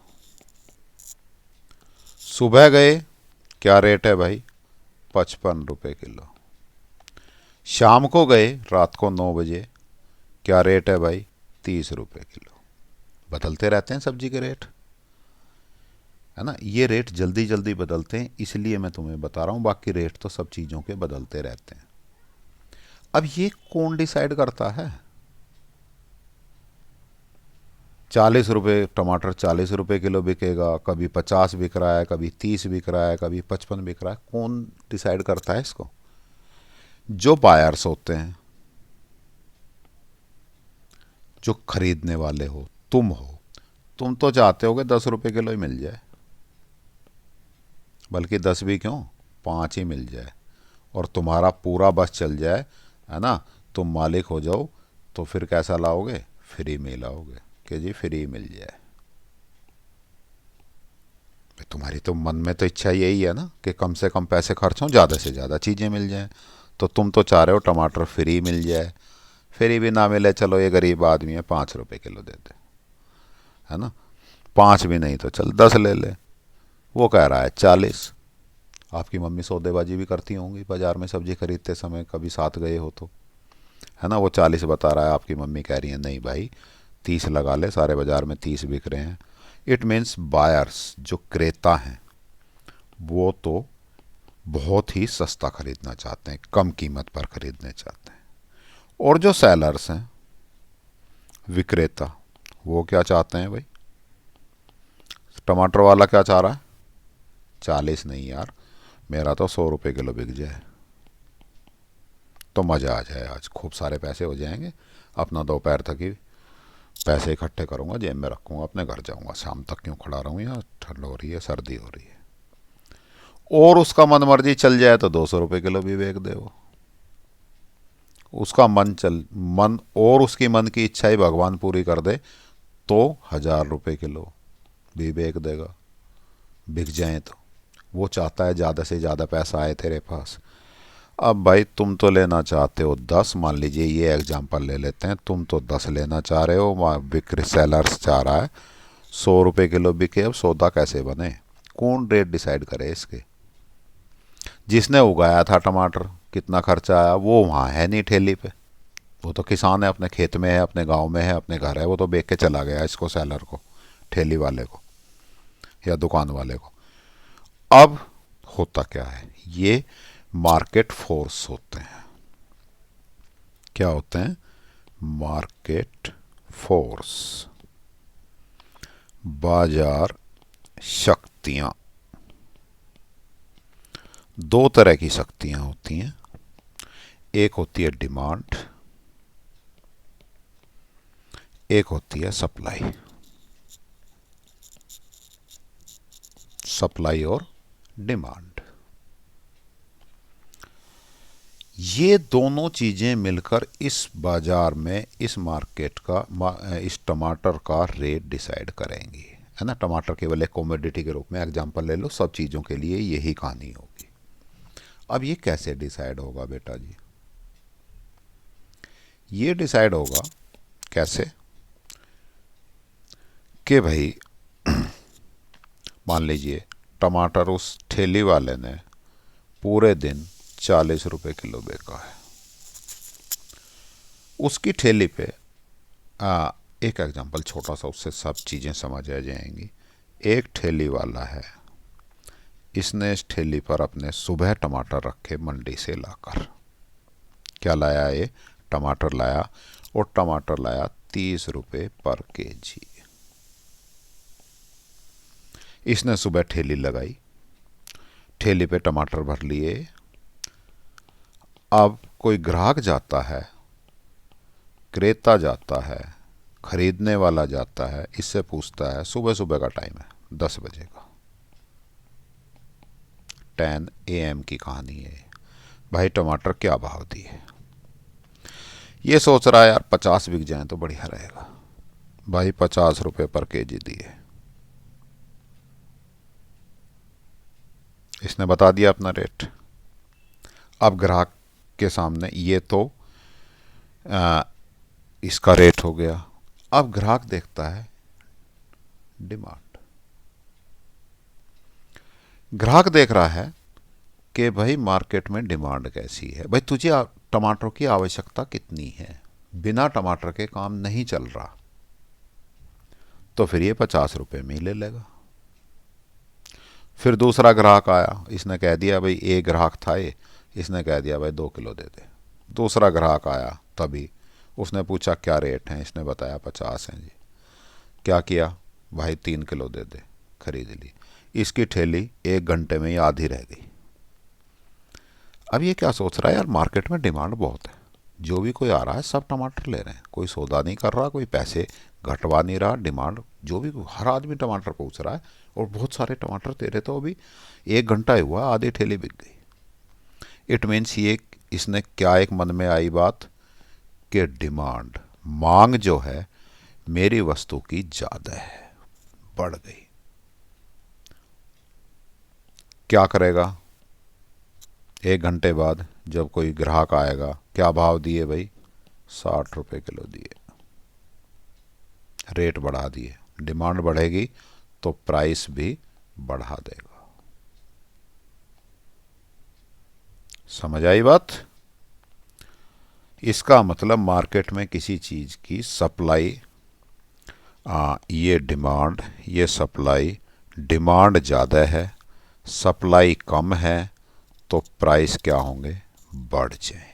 सुबह गए, क्या रेट है भाई, 55 रुपये किलो। शाम को गए, रात को 9 बजे, क्या रेट है भाई, 30 रुपये किलो। बदलते रहते हैं सब्जी के रेट, है ना। ये रेट जल्दी जल्दी बदलते हैं, इसलिए मैं तुम्हें बता रहा हूँ, बाकी रेट तो सब चीज़ों के बदलते रहते हैं। अब ये कौन डिसाइड करता है? 40 रुपये टमाटर 40 रुपये किलो बिकेगा, कभी 50 बिक रहा है, कभी 30 बिक रहा है, कभी 55 बिक रहा है। कौन डिसाइड करता है इसको? जो बायर्स होते हैं, जो खरीदने वाले हो, तुम हो। तुम तो चाहते हो कि 10 रुपये किलो ही मिल जाए, बल्कि 10 भी क्यों, 5 ही मिल जाए और तुम्हारा पूरा बस चल जाए, है ना। तुम मालिक हो जाओ, तो फिर कैसा लाओगे, फ्री में लाओगे कि जी फ्री मिल जाए। तुम्हारी तो मन में तो इच्छा यही है ना कि कम से कम पैसे खर्च हों, ज़्यादा से ज़्यादा चीज़ें मिल जाएं। तो तुम तो चाह रहे हो टमाटर फ्री मिल जाए, फ्री भी ना मिले, चलो ये गरीब आदमी है 5 रुपये किलो दे दे, है ना। 5 भी नहीं तो चल 10 ले ले, वो कह रहा है 40। आपकी मम्मी सौदेबाजी भी करती होंगी बाज़ार में सब्जी खरीदते समय, कभी साथ गए हो तो, है ना। वो 40 बता रहा है, आपकी मम्मी कह रही है नहीं भाई 30 लगा ले, सारे बाज़ार में 30 बिक रहे हैं। इट मीन्स बायर्स, जो क्रेता हैं, वो तो बहुत ही सस्ता खरीदना चाहते हैं, कम कीमत पर खरीदना चाहते हैं। और जो सेलर्स हैं, विक्रेता, वो क्या चाहते हैं भाई, टमाटर वाला क्या चाह रहा है, 40 नहीं यार, मेरा तो 100 रुपये किलो बिक जाए तो मज़ा आ जाए, आज खूब सारे पैसे हो जाएंगे, अपना दोपहर तक ही पैसे इकट्ठे करूँगा, जेब में रखूँगा, अपने घर जाऊँगा, शाम तक क्यों खड़ा रहूँ यहाँ, ठंड हो रही है, सर्दी हो रही है। और उसका मन मर्जी चल जाए तो 200 रुपये किलो भी बेच दे वो, उसका मन और उसकी मन की इच्छा ही भगवान पूरी कर दे तो 1000 रुपये किलो भी बेच देगा, बिक जाए तो। वो चाहता है ज़्यादा से ज़्यादा पैसा आए तेरे पास। अब भाई तुम तो लेना चाहते हो 10, मान लीजिए ये एग्जांपल ले लेते हैं, तुम तो 10 लेना चाह रहे हो, वहाँ बिक्री सेलर्स चाह रहा है 100 रुपये किलो बिके। अब सौदा कैसे बने, कौन रेट डिसाइड करे इसके? जिसने उगाया था टमाटर, कितना खर्चा आया, वो वहाँ है नहीं ठेली पे, वो तो किसान है, अपने खेत में है, अपने गांव में है, अपने घर है, वो तो बेच के चला गया इसको, सेलर को, ठेली वाले को या दुकान वाले को। अब होता क्या है, ये मार्केट फोर्स होते हैं। क्या होते हैं? मार्केट फोर्स, बाजार शक्तियां। दो तरह की शक्तियां होती हैं, एक होती है डिमांड, एक होती है सप्लाई। सप्लाई और डिमांड, ये दोनों चीज़ें मिलकर इस बाजार में, इस मार्केट का, इस टमाटर का रेट डिसाइड करेंगी, है ना। टमाटर केवल एक कॉमोडिटी के रूप में एग्जांपल ले लो, सब चीज़ों के लिए यही कहानी होगी। अब ये कैसे डिसाइड होगा बेटा जी? ये डिसाइड होगा कैसे कि भाई मान लीजिए टमाटर उस ठेली वाले ने पूरे दिन 40 रुपये किलो बेचा है, उसकी ठेली पे एक एग्जांपल छोटा सा, उससे सब चीज़ें समझ आ जाएंगी। एक ठेली वाला है, इसने इस ठेली पर अपने सुबह टमाटर रखे मंडी से लाकर। क्या लाया ये? टमाटर लाया, और टमाटर लाया 30 रुपये पर केजी। इसने सुबह ठेली लगाई, ठेली पे टमाटर भर लिए। अब कोई ग्राहक जाता है, क्रेता जाता है, खरीदने वाला जाता है, इससे पूछता है, सुबह सुबह का टाइम है, 10 बजे का, 10 AM की कहानी है। भाई टमाटर क्या भाव दिए? ये सोच रहा है यार 50 बिक जाए तो बढ़िया रहेगा। भाई 50 रुपये पर केजी दिए। इसने बता दिया अपना रेट। अब ग्राहक के सामने ये तो इसका रेट हो गया। अब ग्राहक देखता है डिमांड। ग्राहक देख रहा है कि भाई मार्केट में डिमांड कैसी है। भाई तुझे टमाटरों की आवश्यकता कितनी है? बिना टमाटर के काम नहीं चल रहा, तो फिर ये 50 रुपये में ही ले लेगा। फिर दूसरा ग्राहक आया, इसने कह दिया भाई, एक ग्राहक था ये, इसने कह दिया भाई 2 किलो दे दे। दूसरा ग्राहक आया, तभी उसने पूछा क्या रेट है, इसने बताया 50 हैं जी। क्या किया भाई, 3 किलो दे दे, खरीद ली। इसकी ठेली 1 घंटे में ही आधी रह गई। अब ये क्या सोच रहा है, यार मार्केट में डिमांड बहुत है, जो भी कोई आ रहा है सब टमाटर ले रहे हैं, कोई सौदा नहीं कर रहा, कोई पैसे घटवा नहीं रहा। डिमांड जो भी, हर आदमी टमाटर पूछ रहा है, और बहुत सारे टमाटर तेरे तो अभी 1 घंटा ही हुआ, आधी ठेली बिक गई। इट मीन्स ये, इसने क्या एक मन में आई बात कि डिमांड, मांग जो है मेरी वस्तु की ज़्यादा है, बढ़ गई। क्या करेगा? 1 घंटे बाद जब कोई ग्राहक आएगा, क्या भाव दिए भाई? 60 रुपये किलो दिए, रेट बढ़ा दिए। डिमांड बढ़ेगी तो प्राइस भी बढ़ा देगा। समझ आई बात? इसका मतलब मार्केट में किसी चीज़ की सप्लाई, ये डिमांड, ये सप्लाई, डिमांड ज़्यादा है, सप्लाई कम है, तो प्राइस क्या होंगे? बढ़ जाएंगे।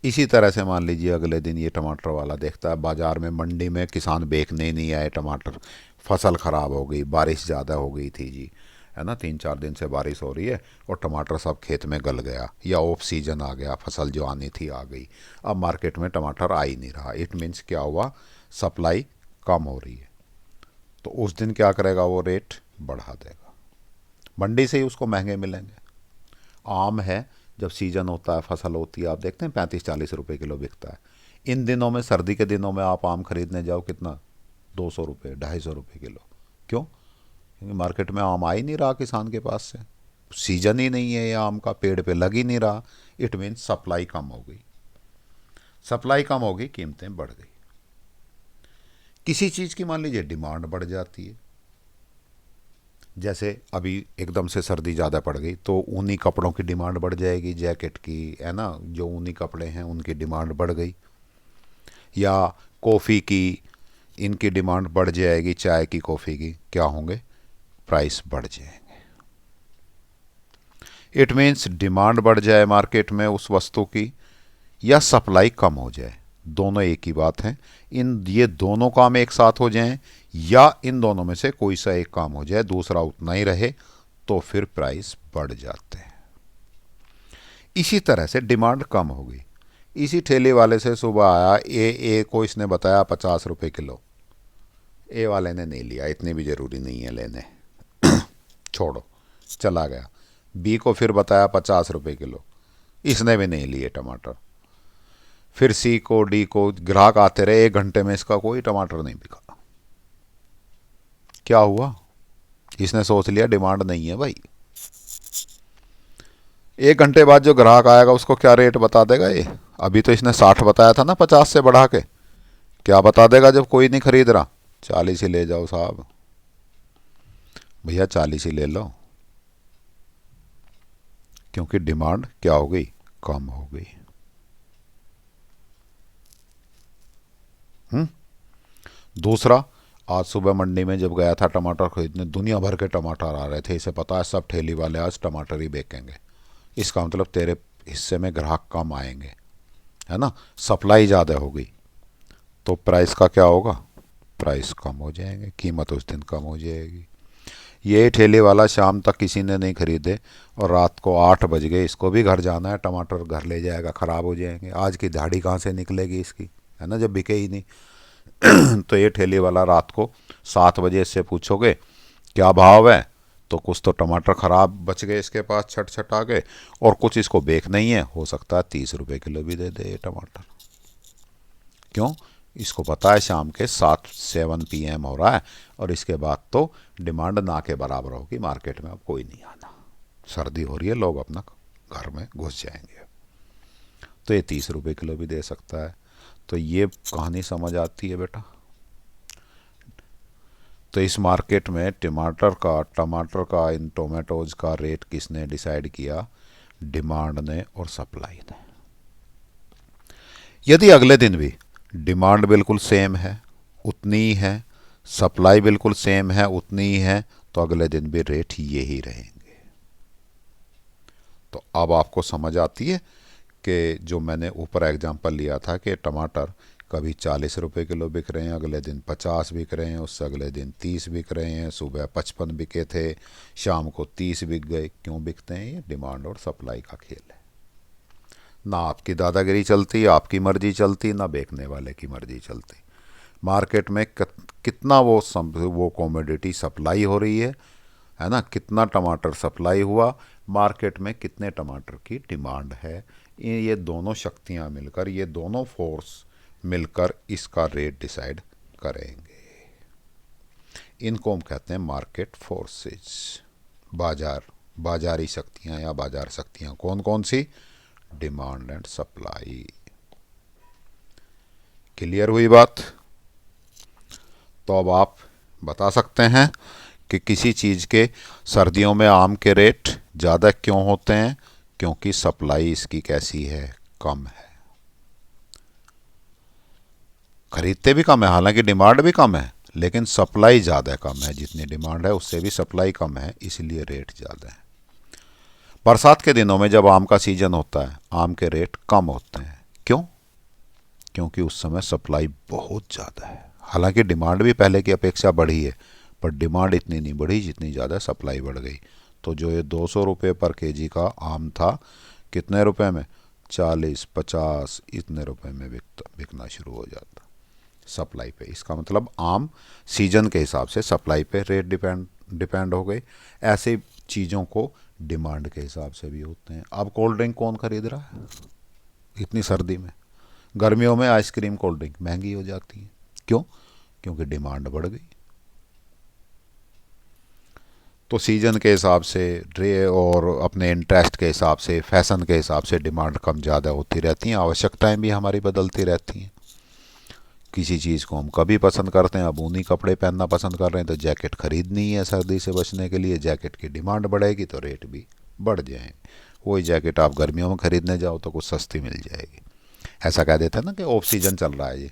इसी तरह से मान लीजिए अगले दिन ये टमाटर वाला देखता है बाजार में, मंडी में किसान बेचने नहीं आए टमाटर, फसल ख़राब हो गई, बारिश ज़्यादा हो गई थी जी, है ना, 3-4 दिन से बारिश हो रही है, और टमाटर सब खेत में गल गया, या ऑफ सीजन आ गया, फसल जो आनी थी आ गई। अब मार्केट में टमाटर आ ही नहीं रहा। इट मीन्स क्या हुआ? सप्लाई कम हो रही है। तो उस दिन क्या करेगा? वो रेट बढ़ा देगा, मंडी से ही उसको महंगे मिलेंगे। आम है, जब सीजन होता है, फसल होती है, आप देखते हैं 35-40 रुपये किलो बिकता है। इन दिनों में, सर्दी के दिनों में आप आम खरीदने जाओ, कितना? 200 रुपये, 250 रुपये किलो। क्यों? क्योंकि मार्केट में आम आ ही नहीं रहा किसान के पास से, सीजन ही नहीं है, ये आम का पेड़ पे लग ही नहीं रहा। इट मीन्स सप्लाई कम हो गई। सप्लाई कम हो गई, कीमतें बढ़ गई। किसी चीज़ की मान लीजिए डिमांड बढ़ जाती है, जैसे अभी एकदम से सर्दी ज़्यादा पड़ गई तो ऊनी कपड़ों की डिमांड बढ़ जाएगी, जैकेट की, है ना, जो ऊनी कपड़े हैं उनकी डिमांड बढ़ गई। या कॉफ़ी की, इनकी डिमांड बढ़ जाएगी, चाय की, कॉफ़ी की, क्या होंगे? प्राइस बढ़ जाएंगे। इट मीन्स डिमांड बढ़ जाए मार्केट में उस वस्तु की, या सप्लाई कम हो जाए, दोनों एक ही बात है। ये दोनों काम एक साथ हो जाएं, या इन दोनों में से कोई सा एक काम हो जाए, दूसरा उतना ही रहे, तो फिर प्राइस बढ़ जाते हैं। इसी तरह से डिमांड कम हो गई। इसी ठेले वाले से सुबह आया, ए को इसने बताया 50 रुपये किलो। ए वाले ने नहीं लिया, इतनी भी ज़रूरी नहीं है लेने, छोड़ो, चला गया। बी को फिर बताया 50 रुपये किलो, इसने भी नहीं लिए टमाटर। फिर सी को, डी को, ग्राहक आते रहे, 1 घंटे में इसका कोई टमाटर नहीं बिका। क्या हुआ? इसने सोच लिया डिमांड नहीं है भाई। 1 घंटे बाद जो ग्राहक आएगा उसको क्या रेट बता देगा ये? अभी तो इसने 60 बताया था ना, 50 से बढ़ा के। क्या बता देगा जब कोई नहीं खरीद रहा? 40 ही ले जाओ साहब, भैया 40 ही ले लो। क्योंकि डिमांड क्या हो गई? कम हो गई। हम्म। दूसरा, आज सुबह मंडी में जब गया था टमाटर खरीदने, दुनिया भर के टमाटर आ रहे थे, इसे पता है सब ठेली वाले आज टमाटर ही बेचेंगे। इसका मतलब तेरे हिस्से में ग्राहक कम आएंगे, है ना, सप्लाई ज़्यादा हो गई, तो प्राइस का क्या होगा, प्राइस कम हो जाएंगे, कीमत उस दिन कम हो जाएगी। ये ठेले वाला शाम तक किसी ने नहीं खरीदे और रात को 8 बज गए, इसको भी घर जाना है, टमाटर घर ले जाएगा, ख़राब हो जाएंगे, आज की दिहाड़ी कहाँ से निकलेगी इसकी, है ना, जब बिके ही नहीं। तो ये ठेले वाला रात को 7 बजे इससे पूछोगे क्या भाव है, तो कुछ तो टमाटर ख़राब बच गए इसके पास, छट छट आ गए, और कुछ इसको बेच नहीं है, हो सकता है 30 रुपये किलो भी दे दे ये टमाटर। क्यों, इसको पता है शाम के 7-7 PM हो रहा है और इसके बाद तो डिमांड ना के बराबर होगी, मार्केट में अब कोई नहीं आना, सर्दी हो रही है, लोग अपना घर में घुस जाएंगे, तो ये 30 रुपये किलो भी दे सकता है। तो ये कहानी समझ आती है बेटा। तो इस मार्केट में टमाटर का इन टोमेटोज का रेट किसने डिसाइड किया, डिमांड ने और सप्लाई ने। यदि अगले दिन भी डिमांड बिल्कुल सेम है, उतनी ही है, सप्लाई बिल्कुल सेम है, उतनी ही है, तो अगले दिन भी रेट यही रहेंगे। तो अब आपको समझ आती है कि जो मैंने ऊपर एग्जांपल लिया था कि टमाटर कभी 40 रुपये किलो बिक रहे हैं, अगले दिन 50 बिक रहे हैं, उससे अगले दिन 30 बिक रहे हैं, सुबह 55 बिके थे, शाम को 30 बिक गए। क्यों बिकते हैं, ये डिमांड और सप्लाई का खेल है। ना आपकी दादागिरी चलती, आपकी मर्जी चलती, ना बेचने वाले की मर्जी चलती। मार्केट में कितना वो कॉमोडिटी सप्लाई हो रही है ना, कितना टमाटर सप्लाई हुआ, मार्केट में कितने टमाटर की डिमांड है, ये दोनों शक्तियां मिलकर, ये दोनों फोर्स मिलकर इसका रेट डिसाइड करेंगे। इनको हम कहते हैं मार्केट फोर्सेस, बाजारी शक्तियां या बाजार शक्तियां। कौन कौन सी, डिमांड एंड सप्लाई। क्लियर हुई बात। तो अब आप बता सकते हैं कि किसी चीज़ के सर्दियों में आम के रेट ज़्यादा क्यों होते हैं, क्योंकि सप्लाई इसकी कैसी है, कम है। खरीदते भी कम है, हालांकि डिमांड भी कम है, लेकिन सप्लाई ज़्यादा कम है, जितनी डिमांड है उससे भी सप्लाई कम है, इसलिए रेट ज़्यादा है। बरसात के दिनों में जब आम का सीजन होता है, आम के रेट कम होते हैं। क्यों, क्योंकि उस समय सप्लाई बहुत ज़्यादा है। हालांकि डिमांड भी पहले की अपेक्षा बढ़ी है, पर डिमांड इतनी नहीं बढ़ी जितनी ज़्यादा सप्लाई बढ़ गई। तो जो ये 200 रुपये पर केजी का आम था, कितने रुपए में, 40-50 इतने रुपए में बिकना शुरू हो जाता सप्लाई पे। इसका मतलब आम सीजन के हिसाब से सप्लाई पे रेट डिपेंड हो गए। ऐसे चीज़ों को डिमांड के हिसाब से भी होते हैं। अब कोल्ड ड्रिंक कौन खरीद रहा है इतनी सर्दी में, गर्मियों में आइसक्रीम कोल्ड ड्रिंक महंगी हो जाती है। क्यों, क्योंकि डिमांड बढ़ गई। तो सीजन के हिसाब से और अपने इंटरेस्ट के हिसाब से, फैशन के हिसाब से डिमांड कम ज़्यादा होती रहती हैं। आवश्यकताएं भी हमारी बदलती रहती हैं। किसी चीज़ को हम कभी पसंद करते हैं, अब ऊनी कपड़े पहनना पसंद कर रहे हैं, तो जैकेट खरीदनी है सर्दी से बचने के लिए, जैकेट की डिमांड बढ़ेगी तो रेट भी बढ़ जाएंगे। वही जैकेट आप गर्मियों में खरीदने जाओ तो कुछ सस्ती मिल जाएगी। ऐसा कह देते हैं ना कि ऑफ सीजन चल रहा है, ये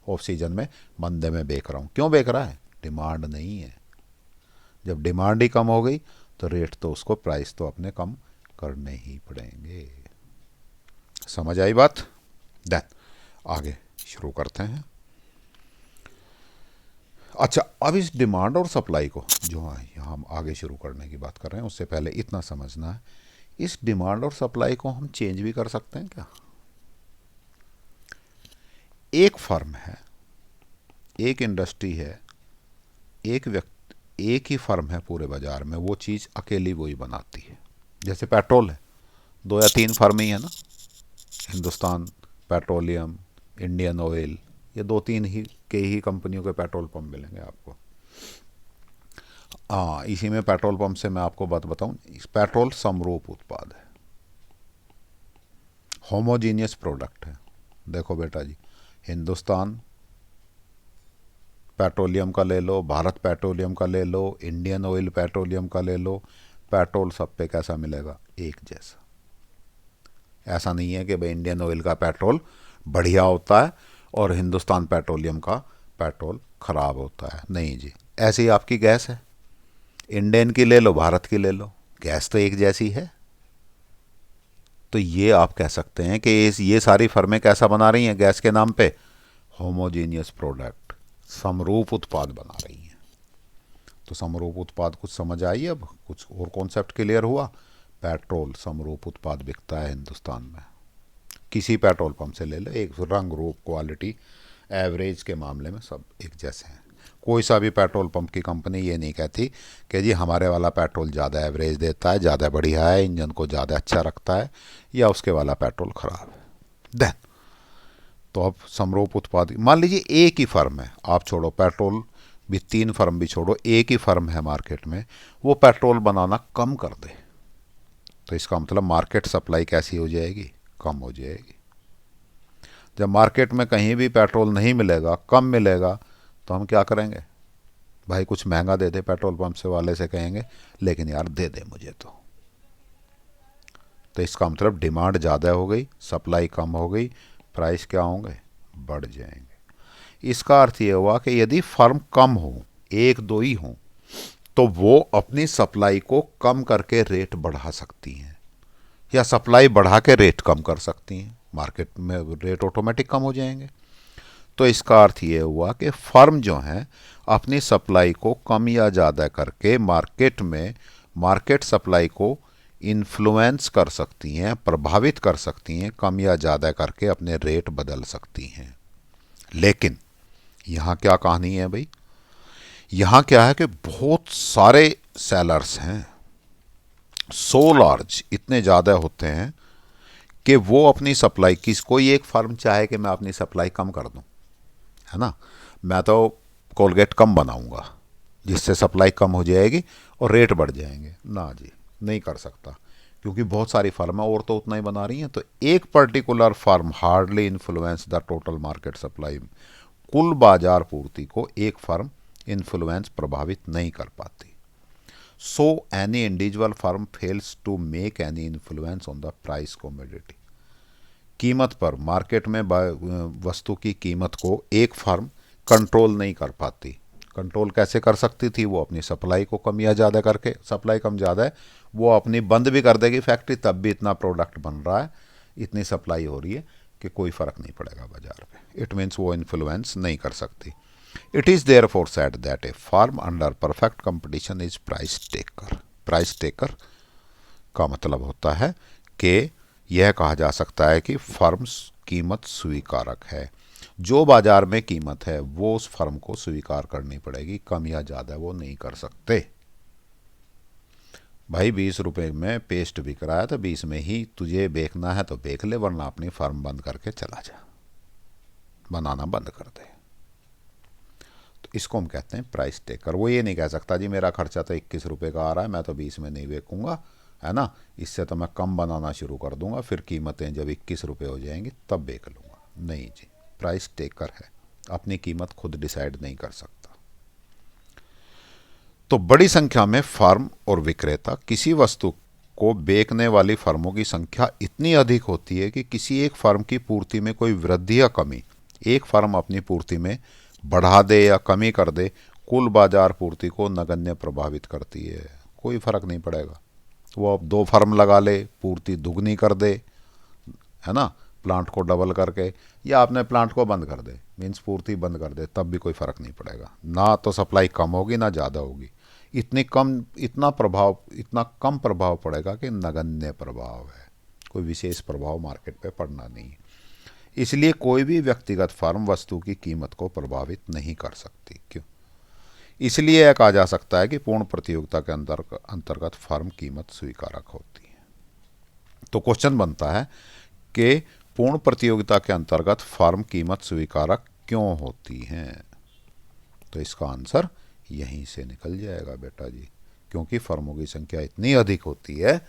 ऑफ सीजन में मंदे में बेच रहा हूँ। क्यों बेच रहा है, डिमांड नहीं है। जब डिमांड ही कम हो गई तो रेट तो उसको, प्राइस तो अपने कम करने ही पड़ेंगे। समझ आई बात। देन आगे शुरू करते हैं। अच्छा, अब इस डिमांड और सप्लाई को जो हम आगे शुरू करने की बात कर रहे हैं, उससे पहले इतना समझना है, इस डिमांड और सप्लाई को हम चेंज भी कर सकते हैं क्या। एक फर्म है, एक इंडस्ट्री है, एक व्यक्ति, एक ही फर्म है पूरे बाजार में, वो चीज़ अकेली वही बनाती है। जैसे पेट्रोल है, 2 या 3 फर्म ही है ना, हिंदुस्तान पेट्रोलियम, इंडियन ऑयल, ये 2-3 ही के ही कंपनियों के पेट्रोल पंप मिलेंगे आपको। हाँ, इसी में पेट्रोल पंप से मैं आपको बात बताऊं, पेट्रोल समरूप उत्पाद है, होमोजीनियस प्रोडक्ट है। देखो बेटा जी, हिंदुस्तान पेट्रोलियम का ले लो, भारत पेट्रोलियम का ले लो, इंडियन ऑयल पेट्रोलियम का ले लो, पेट्रोल सब पे कैसा मिलेगा, एक जैसा। ऐसा नहीं है कि भाई इंडियन ऑयल का पेट्रोल बढ़िया होता है और हिंदुस्तान पेट्रोलियम का पेट्रोल खराब होता है, नहीं जी। ऐसी ही आपकी गैस है, इंडियन की ले लो, भारत की ले लो, गैस तो एक जैसी है। तो ये आप कह सकते हैं कि ये सारी फर्में कैसा बना रही हैं गैस के नाम पे? होमोजीनियस प्रोडक्ट, समरूप उत्पाद बना रही हैं। तो समरूप उत्पाद कुछ समझ आई? अब कुछ और कॉन्सेप्ट क्लियर हुआ? पेट्रोल समरूप उत्पाद बिकता है हिंदुस्तान में, किसी पेट्रोल पंप से ले लो, एक रंग रूप क्वालिटी एवरेज के मामले में सब एक जैसे हैं। कोई सा भी पेट्रोल पंप की कंपनी ये नहीं कहती कि जी हमारे वाला पेट्रोल ज़्यादा एवरेज देता है, ज़्यादा बढ़िया है, इंजन को ज़्यादा अच्छा रखता है, या उसके वाला पेट्रोल ख़राब है। देन तो अब समरूप उत्पाद, मान लीजिए एक ही फर्म है, आप छोड़ो पेट्रोल भी, 3 फर्म भी छोड़ो, एक ही फर्म है मार्केट में, वो पेट्रोल बनाना कम कर दे, तो इसका मतलब मार्केट सप्लाई कैसी हो जाएगी? कम हो जाएगी। जब मार्केट में कहीं भी पेट्रोल नहीं मिलेगा, कम मिलेगा, तो हम क्या करेंगे? भाई कुछ महंगा दे दे, पेट्रोल पंप से वाले से कहेंगे, लेकिन यार दे दे मुझे तो इसका मतलब डिमांड ज़्यादा हो गई, सप्लाई कम हो गई, प्राइस क्या होंगे? बढ़ जाएंगे। इसका अर्थ ये हुआ कि यदि फर्म कम हो, एक दो ही हो, तो वो अपनी सप्लाई को कम करके रेट बढ़ा सकती हैं, या सप्लाई बढ़ा के रेट कम कर सकती हैं, मार्केट में रेट ऑटोमेटिक कम हो जाएंगे। तो इसका अर्थ ये हुआ कि फर्म जो है अपनी सप्लाई को कम या ज़्यादा करके मार्केट में मार्केट सप्लाई को इन्फ्लुएंस कर सकती हैं, प्रभावित कर सकती हैं, कम या ज़्यादा करके अपने रेट बदल सकती हैं। लेकिन यहाँ क्या कहानी है भाई? यहाँ क्या है कि बहुत सारे सेलर्स हैं, सो लार्ज, इतने ज़्यादा होते हैं कि वो अपनी सप्लाई, कोई एक फर्म चाहे कि मैं अपनी सप्लाई कम कर दूं, है ना, मैं तो कोलगेट कम बनाऊंगा जिससे सप्लाई कम हो जाएगी और रेट बढ़ जाएंगे, ना जी, नहीं कर सकता, क्योंकि बहुत सारी फर्म है और तो उतना ही बना रही हैं। तो एक particular firm hardly influence the total market supply, कुल बाजार पूर्ति को एक फर्म इन्फ्लुएंस, प्रभावित नहीं कर पाती। So any individual firm fails to make any influence on the price commodity, कीमत पर, मार्केट में वस्तु की कीमत को एक फर्म कंट्रोल नहीं कर पाती। कंट्रोल कैसे कर सकती थी? वो अपनी सप्लाई को कम या ज़्यादा करके, सप्लाई कम ज़्यादा है, वो अपनी बंद भी कर देगी फैक्ट्री, तब भी इतना प्रोडक्ट बन रहा है, इतनी सप्लाई हो रही है कि कोई फ़र्क नहीं पड़ेगा बाजार पे। इट मीन्स वो इन्फ्लुएंस नहीं कर सकती। It is therefore said that a firm under perfect competition is price taker. Price taker का मतलब होता है कि यह कहा जा सकता है कि फर्म कीमत स्वीकारक है, जो बाजार में कीमत है वो उस फर्म को स्वीकार करनी पड़ेगी, कम या ज़्यादा वो नहीं कर सकते। भाई 20 रुपए में पेस्ट बिक रहा है तो 20 में ही तुझे बेचना है तो बेच ले, वरना अपनी फर्म बंद करके चला जा, बनाना बंद कर दे। तो इसको हम कहते हैं प्राइस टेकर। वो ये नहीं कह सकता जी मेरा खर्चा तो 21 रुपये का आ रहा है, मैं तो 20 में नहीं बेचूंगा, है ना, इससे तो मैं कम बनाना शुरू कर दूंगा, फिर कीमतें जब 21 रुपये हो जाएंगी तब बेच लूँगा। नहीं जी, प्राइस टेकर है, अपनी कीमत खुद डिसाइड नहीं कर सकता। तो बड़ी संख्या में फर्म और विक्रेता, किसी वस्तु को बेचने वाली फर्मों की संख्या इतनी अधिक होती है कि किसी एक फर्म की पूर्ति में कोई वृद्धि या कमी, एक फर्म अपनी पूर्ति में बढ़ा दे या कमी कर दे, कुल बाजार पूर्ति को नगण्य प्रभावित करती है। कोई फर्क नहीं पड़ेगा, वो अब 2 फर्म लगा ले, पूर्ति दुगनी कर दे, है ना, प्लांट को डबल करके, या आपने प्लांट को बंद कर दे, मीन्स पूर्ति बंद कर दे, तब भी कोई फ़र्क नहीं पड़ेगा। ना तो सप्लाई कम होगी ना ज़्यादा होगी, इतना कम प्रभाव पड़ेगा कि नगण्य प्रभाव है, कोई विशेष प्रभाव मार्केट पे पड़ना नहीं है। इसलिए कोई भी व्यक्तिगत फर्म वस्तु की कीमत को प्रभावित नहीं कर सकती। क्यों? इसलिए यह कहा जा सकता है कि पूर्ण प्रतियोगिता के अंतर्गत फर्म कीमत स्वीकारक होती है। तो क्वेश्चन बनता है कि पूर्ण प्रतियोगिता के अंतर्गत फर्म कीमत स्वीकारक क्यों होती हैं? तो इसका आंसर यहीं से निकल जाएगा बेटा जी, क्योंकि फर्मों की संख्या इतनी अधिक होती है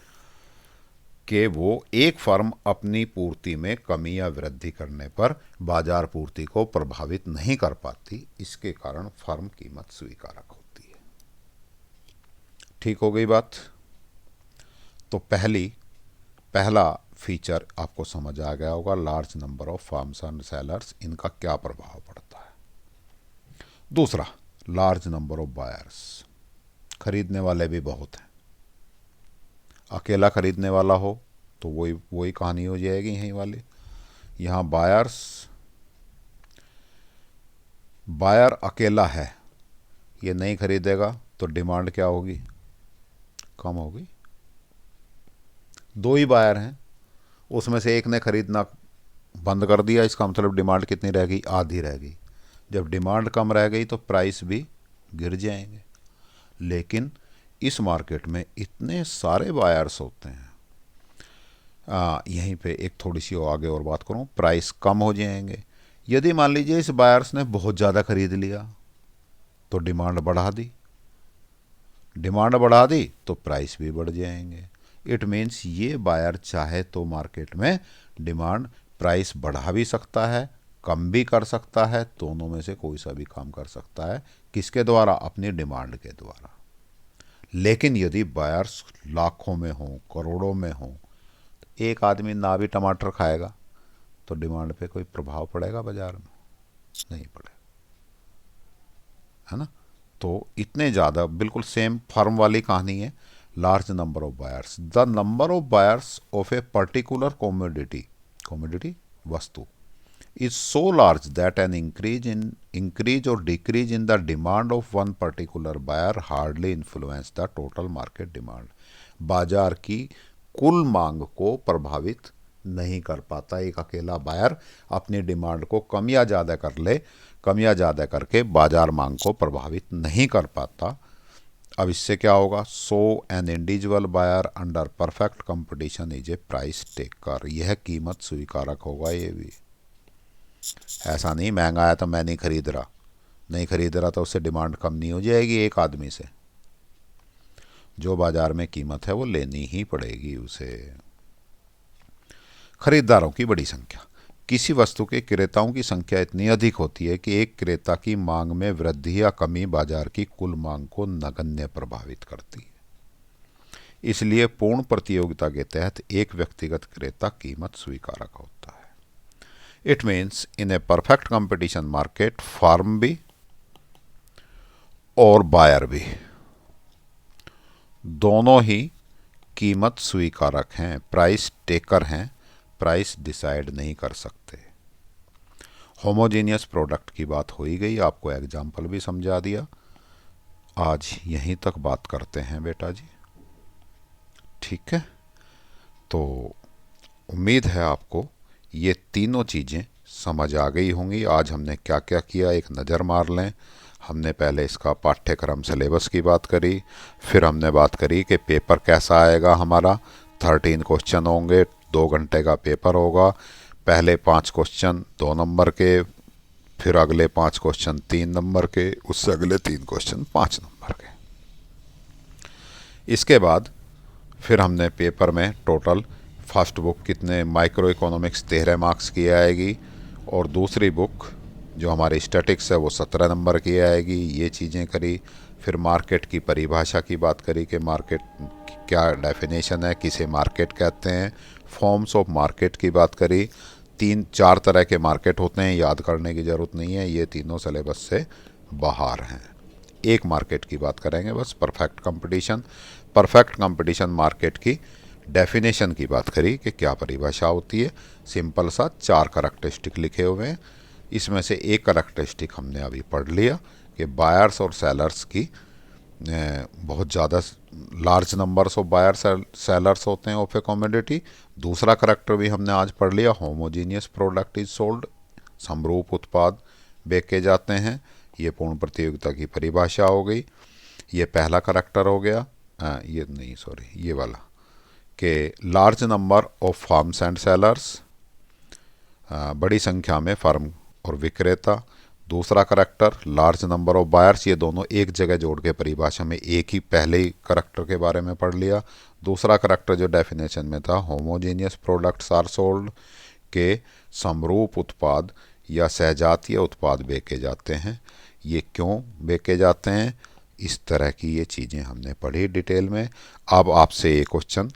कि वो एक फर्म अपनी पूर्ति में कमी या वृद्धि करने पर बाजार पूर्ति को प्रभावित नहीं कर पाती, इसके कारण फर्म कीमत स्वीकारक होती है। ठीक हो गई बात? तो पहला फीचर आपको समझ आ गया होगा। Large number of farms and sellers, इनका क्या प्रभाव पड़ता है। दूसरा, लार्ज नंबर ऑफ बायर्स, खरीदने वाले भी बहुत हैं। अकेला खरीदने वाला हो तो वही वही कहानी हो जाएगी यहीं वाली। यहाँ बायर अकेला है, ये नहीं खरीदेगा तो डिमांड क्या होगी, कम होगी। दो ही बायर हैं, उसमें से एक ने खरीदना बंद कर दिया, इसका मतलब डिमांड कितनी रह गई, आधी रह गई। जब डिमांड कम रह गई तो प्राइस भी गिर जाएंगे। लेकिन इस मार्केट में इतने सारे बायर्स होते हैं, यहीं पे एक थोड़ी सी आगे और बात करूं, प्राइस कम हो जाएंगे। यदि मान लीजिए इस बायर्स ने बहुत ज़्यादा खरीद लिया तो डिमांड बढ़ा दी तो प्राइस भी बढ़ जाएंगे। इट मीन्स ये बायर चाहे तो मार्केट में डिमांड प्राइस बढ़ा भी सकता है, कम भी कर सकता है, दोनों में से कोई सा भी काम कर सकता है। किसके द्वारा, अपनी डिमांड के द्वारा। लेकिन यदि बायर्स लाखों में हों, करोड़ों में हों, एक आदमी ना भी टमाटर खाएगा तो डिमांड पे कोई प्रभाव पड़ेगा बाजार में, नहीं पड़ेगा, है ना। तो इतने ज़्यादा, बिल्कुल सेम फर्म वाली कहानी है। Large number of buyers, the number of buyers of a particular commodity वस्तु is so large that an increase or decrease in the demand of one particular buyer hardly influence the total market demand। बाजार की कुल मांग को प्रभावित नहीं कर पाता। एक अकेला बायर अपनी डिमांड को कम या ज़्यादा करके बाजार मांग को प्रभावित नहीं कर पाता। अब इससे क्या होगा, so an individual buyer under perfect competition is a price taker, यह कीमत स्वीकारक होगा। ये भी ऐसा नहीं महंगा आया तो मैं नहीं खरीद रहा तो उससे डिमांड कम नहीं हो जाएगी। एक आदमी से जो बाजार में कीमत है वो लेनी ही पड़ेगी उसे। खरीदारों की बड़ी संख्या, किसी वस्तु के क्रेताओं की संख्या इतनी अधिक होती है कि एक क्रेता की मांग में वृद्धि या कमी बाजार की कुल मांग को नगण्य प्रभावित करती है। इसलिए पूर्ण प्रतियोगिता के तहत एक व्यक्तिगत क्रेता कीमत स्वीकारक होता है। It means in a perfect competition market firm भी और बायर भी दोनों ही कीमत स्वीकारक हैं, प्राइस टेकर हैं, प्राइस डिसाइड नहीं कर सकते। होमोजीनियस प्रोडक्ट की बात हो ही गई, आपको एग्जाम्पल भी समझा दिया। आज यहीं तक बात करते हैं बेटा जी, ठीक है। तो उम्मीद है आपको ये तीनों चीज़ें समझ आ गई होंगी। आज हमने क्या क्या किया एक नज़र मार लें। हमने पहले इसका पाठ्यक्रम सिलेबस की बात करी, फिर हमने बात करी कि पेपर कैसा आएगा हमारा। 13 क्वेश्चन होंगे, 2 घंटे का पेपर होगा। पहले 5 क्वेश्चन 2 नंबर के, फिर अगले 5 क्वेश्चन 3 नंबर के, उससे अगले 3 क्वेश्चन 5 नंबर के। इसके बाद फिर हमने पेपर में टोटल फर्स्ट बुक कितने माइक्रो इकोनॉमिक्स 13 मार्क्स की आएगी, और दूसरी बुक जो हमारी स्टैटिक्स है वो 17 नंबर की आएगी। ये चीज़ें करी। फिर मार्केट की परिभाषा की बात करी कि मार्केट क्या डेफिनेशन है, किसे मार्केट कहते हैं। फॉर्म्स ऑफ मार्केट की बात करी। 3-4 तरह के मार्केट होते हैं, याद करने की ज़रूरत नहीं है, ये तीनों सिलेबस से बाहर हैं। एक मार्केट की बात करेंगे बस, परफेक्ट कंपटीशन मार्केट की डेफिनेशन की बात करी कि क्या परिभाषा होती है। सिंपल सा 4 करैक्टरिस्टिक लिखे हुए हैं, इसमें से एक करैक्टरिस्टिक हमने अभी पढ़ लिया कि बायर्स और सेलर्स की बहुत ज़्यादा large numbers of buyers sellers होते हैं ऑफ ए कमोडिटी। दूसरा करैक्टर भी हमने आज पढ़ लिया, होमोजीनियस प्रोडक्ट इज सोल्ड, समरूप उत्पाद बेचे जाते हैं। ये पूर्ण प्रतियोगिता की परिभाषा हो गई। ये पहला करैक्टर हो गया, ये वाला कि large number of farms and sellers, बड़ी संख्या में फर्म और विक्रेता। दूसरा character large number of buyers, ये दोनों एक जगह जोड़ के परिभाषा में एक ही पहले ही करैक्टर के बारे में पढ़ लिया। दूसरा करैक्टर जो डेफिनेशन में था, होमोजीनियस प्रोडक्ट्स आर सोल्ड, के समरूप उत्पाद या सहजातीय उत्पाद बेचे जाते हैं। ये क्यों बेचे जाते हैं, इस तरह की ये चीज़ें हमने पढ़ी डिटेल में। अब आपसे ये क्वेश्चन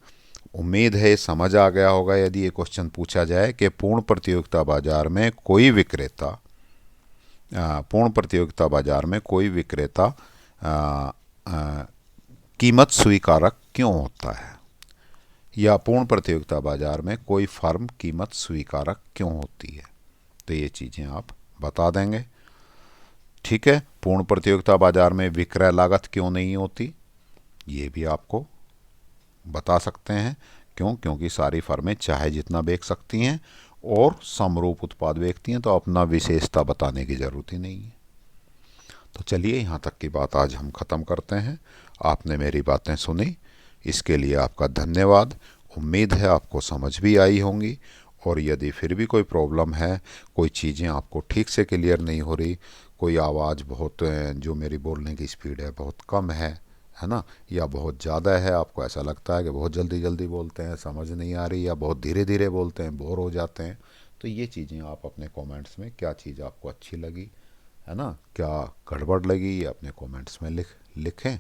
उम्मीद है समझ आ गया होगा यदि ये क्वेश्चन पूछा जाए कि पूर्ण प्रतियोगिता बाजार में कोई विक्रेता पूर्ण प्रतियोगिता बाजार में कोई विक्रेता कीमत स्वीकारक क्यों होता है, या पूर्ण प्रतियोगिता बाजार में कोई फर्म कीमत स्वीकारक क्यों होती है, तो ये चीज़ें आप बता देंगे। ठीक है, पूर्ण प्रतियोगिता बाजार में विक्रय लागत क्यों नहीं होती, ये भी आपको बता सकते हैं। क्यों? क्योंकि सारी फर्में चाहे जितना बेच सकती हैं और समरूप उत्पाद बेचती हैं, तो अपना विशेषता बताने की ज़रूरत ही नहीं है। तो चलिए यहाँ तक की बात आज हम ख़त्म करते हैं। आपने मेरी बातें सुनी, इसके लिए आपका धन्यवाद। उम्मीद है आपको समझ भी आई होंगी, और यदि फिर भी कोई प्रॉब्लम है, कोई चीज़ें आपको ठीक से क्लियर नहीं हो रही, कोई आवाज़ बहुत जो मेरी बोलने की स्पीड है बहुत कम है ना, या बहुत ज़्यादा है, आपको ऐसा लगता है कि बहुत जल्दी जल्दी बोलते हैं, समझ नहीं आ रही, या बहुत धीरे धीरे बोलते हैं, बोर हो जाते हैं, तो ये चीज़ें आप अपने कमेंट्स में क्या चीज़ आपको अच्छी लगी, है ना, क्या गड़बड़ लगी, ये अपने कमेंट्स में लिखें।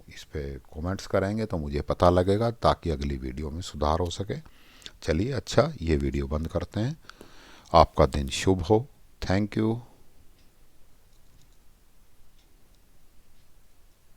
इस पे कमेंट्स करेंगे तो मुझे पता लगेगा, ताकि अगली वीडियो में सुधार हो सके। चलिए, अच्छा, ये वीडियो बंद करते हैं। आपका दिन शुभ हो। Thank you.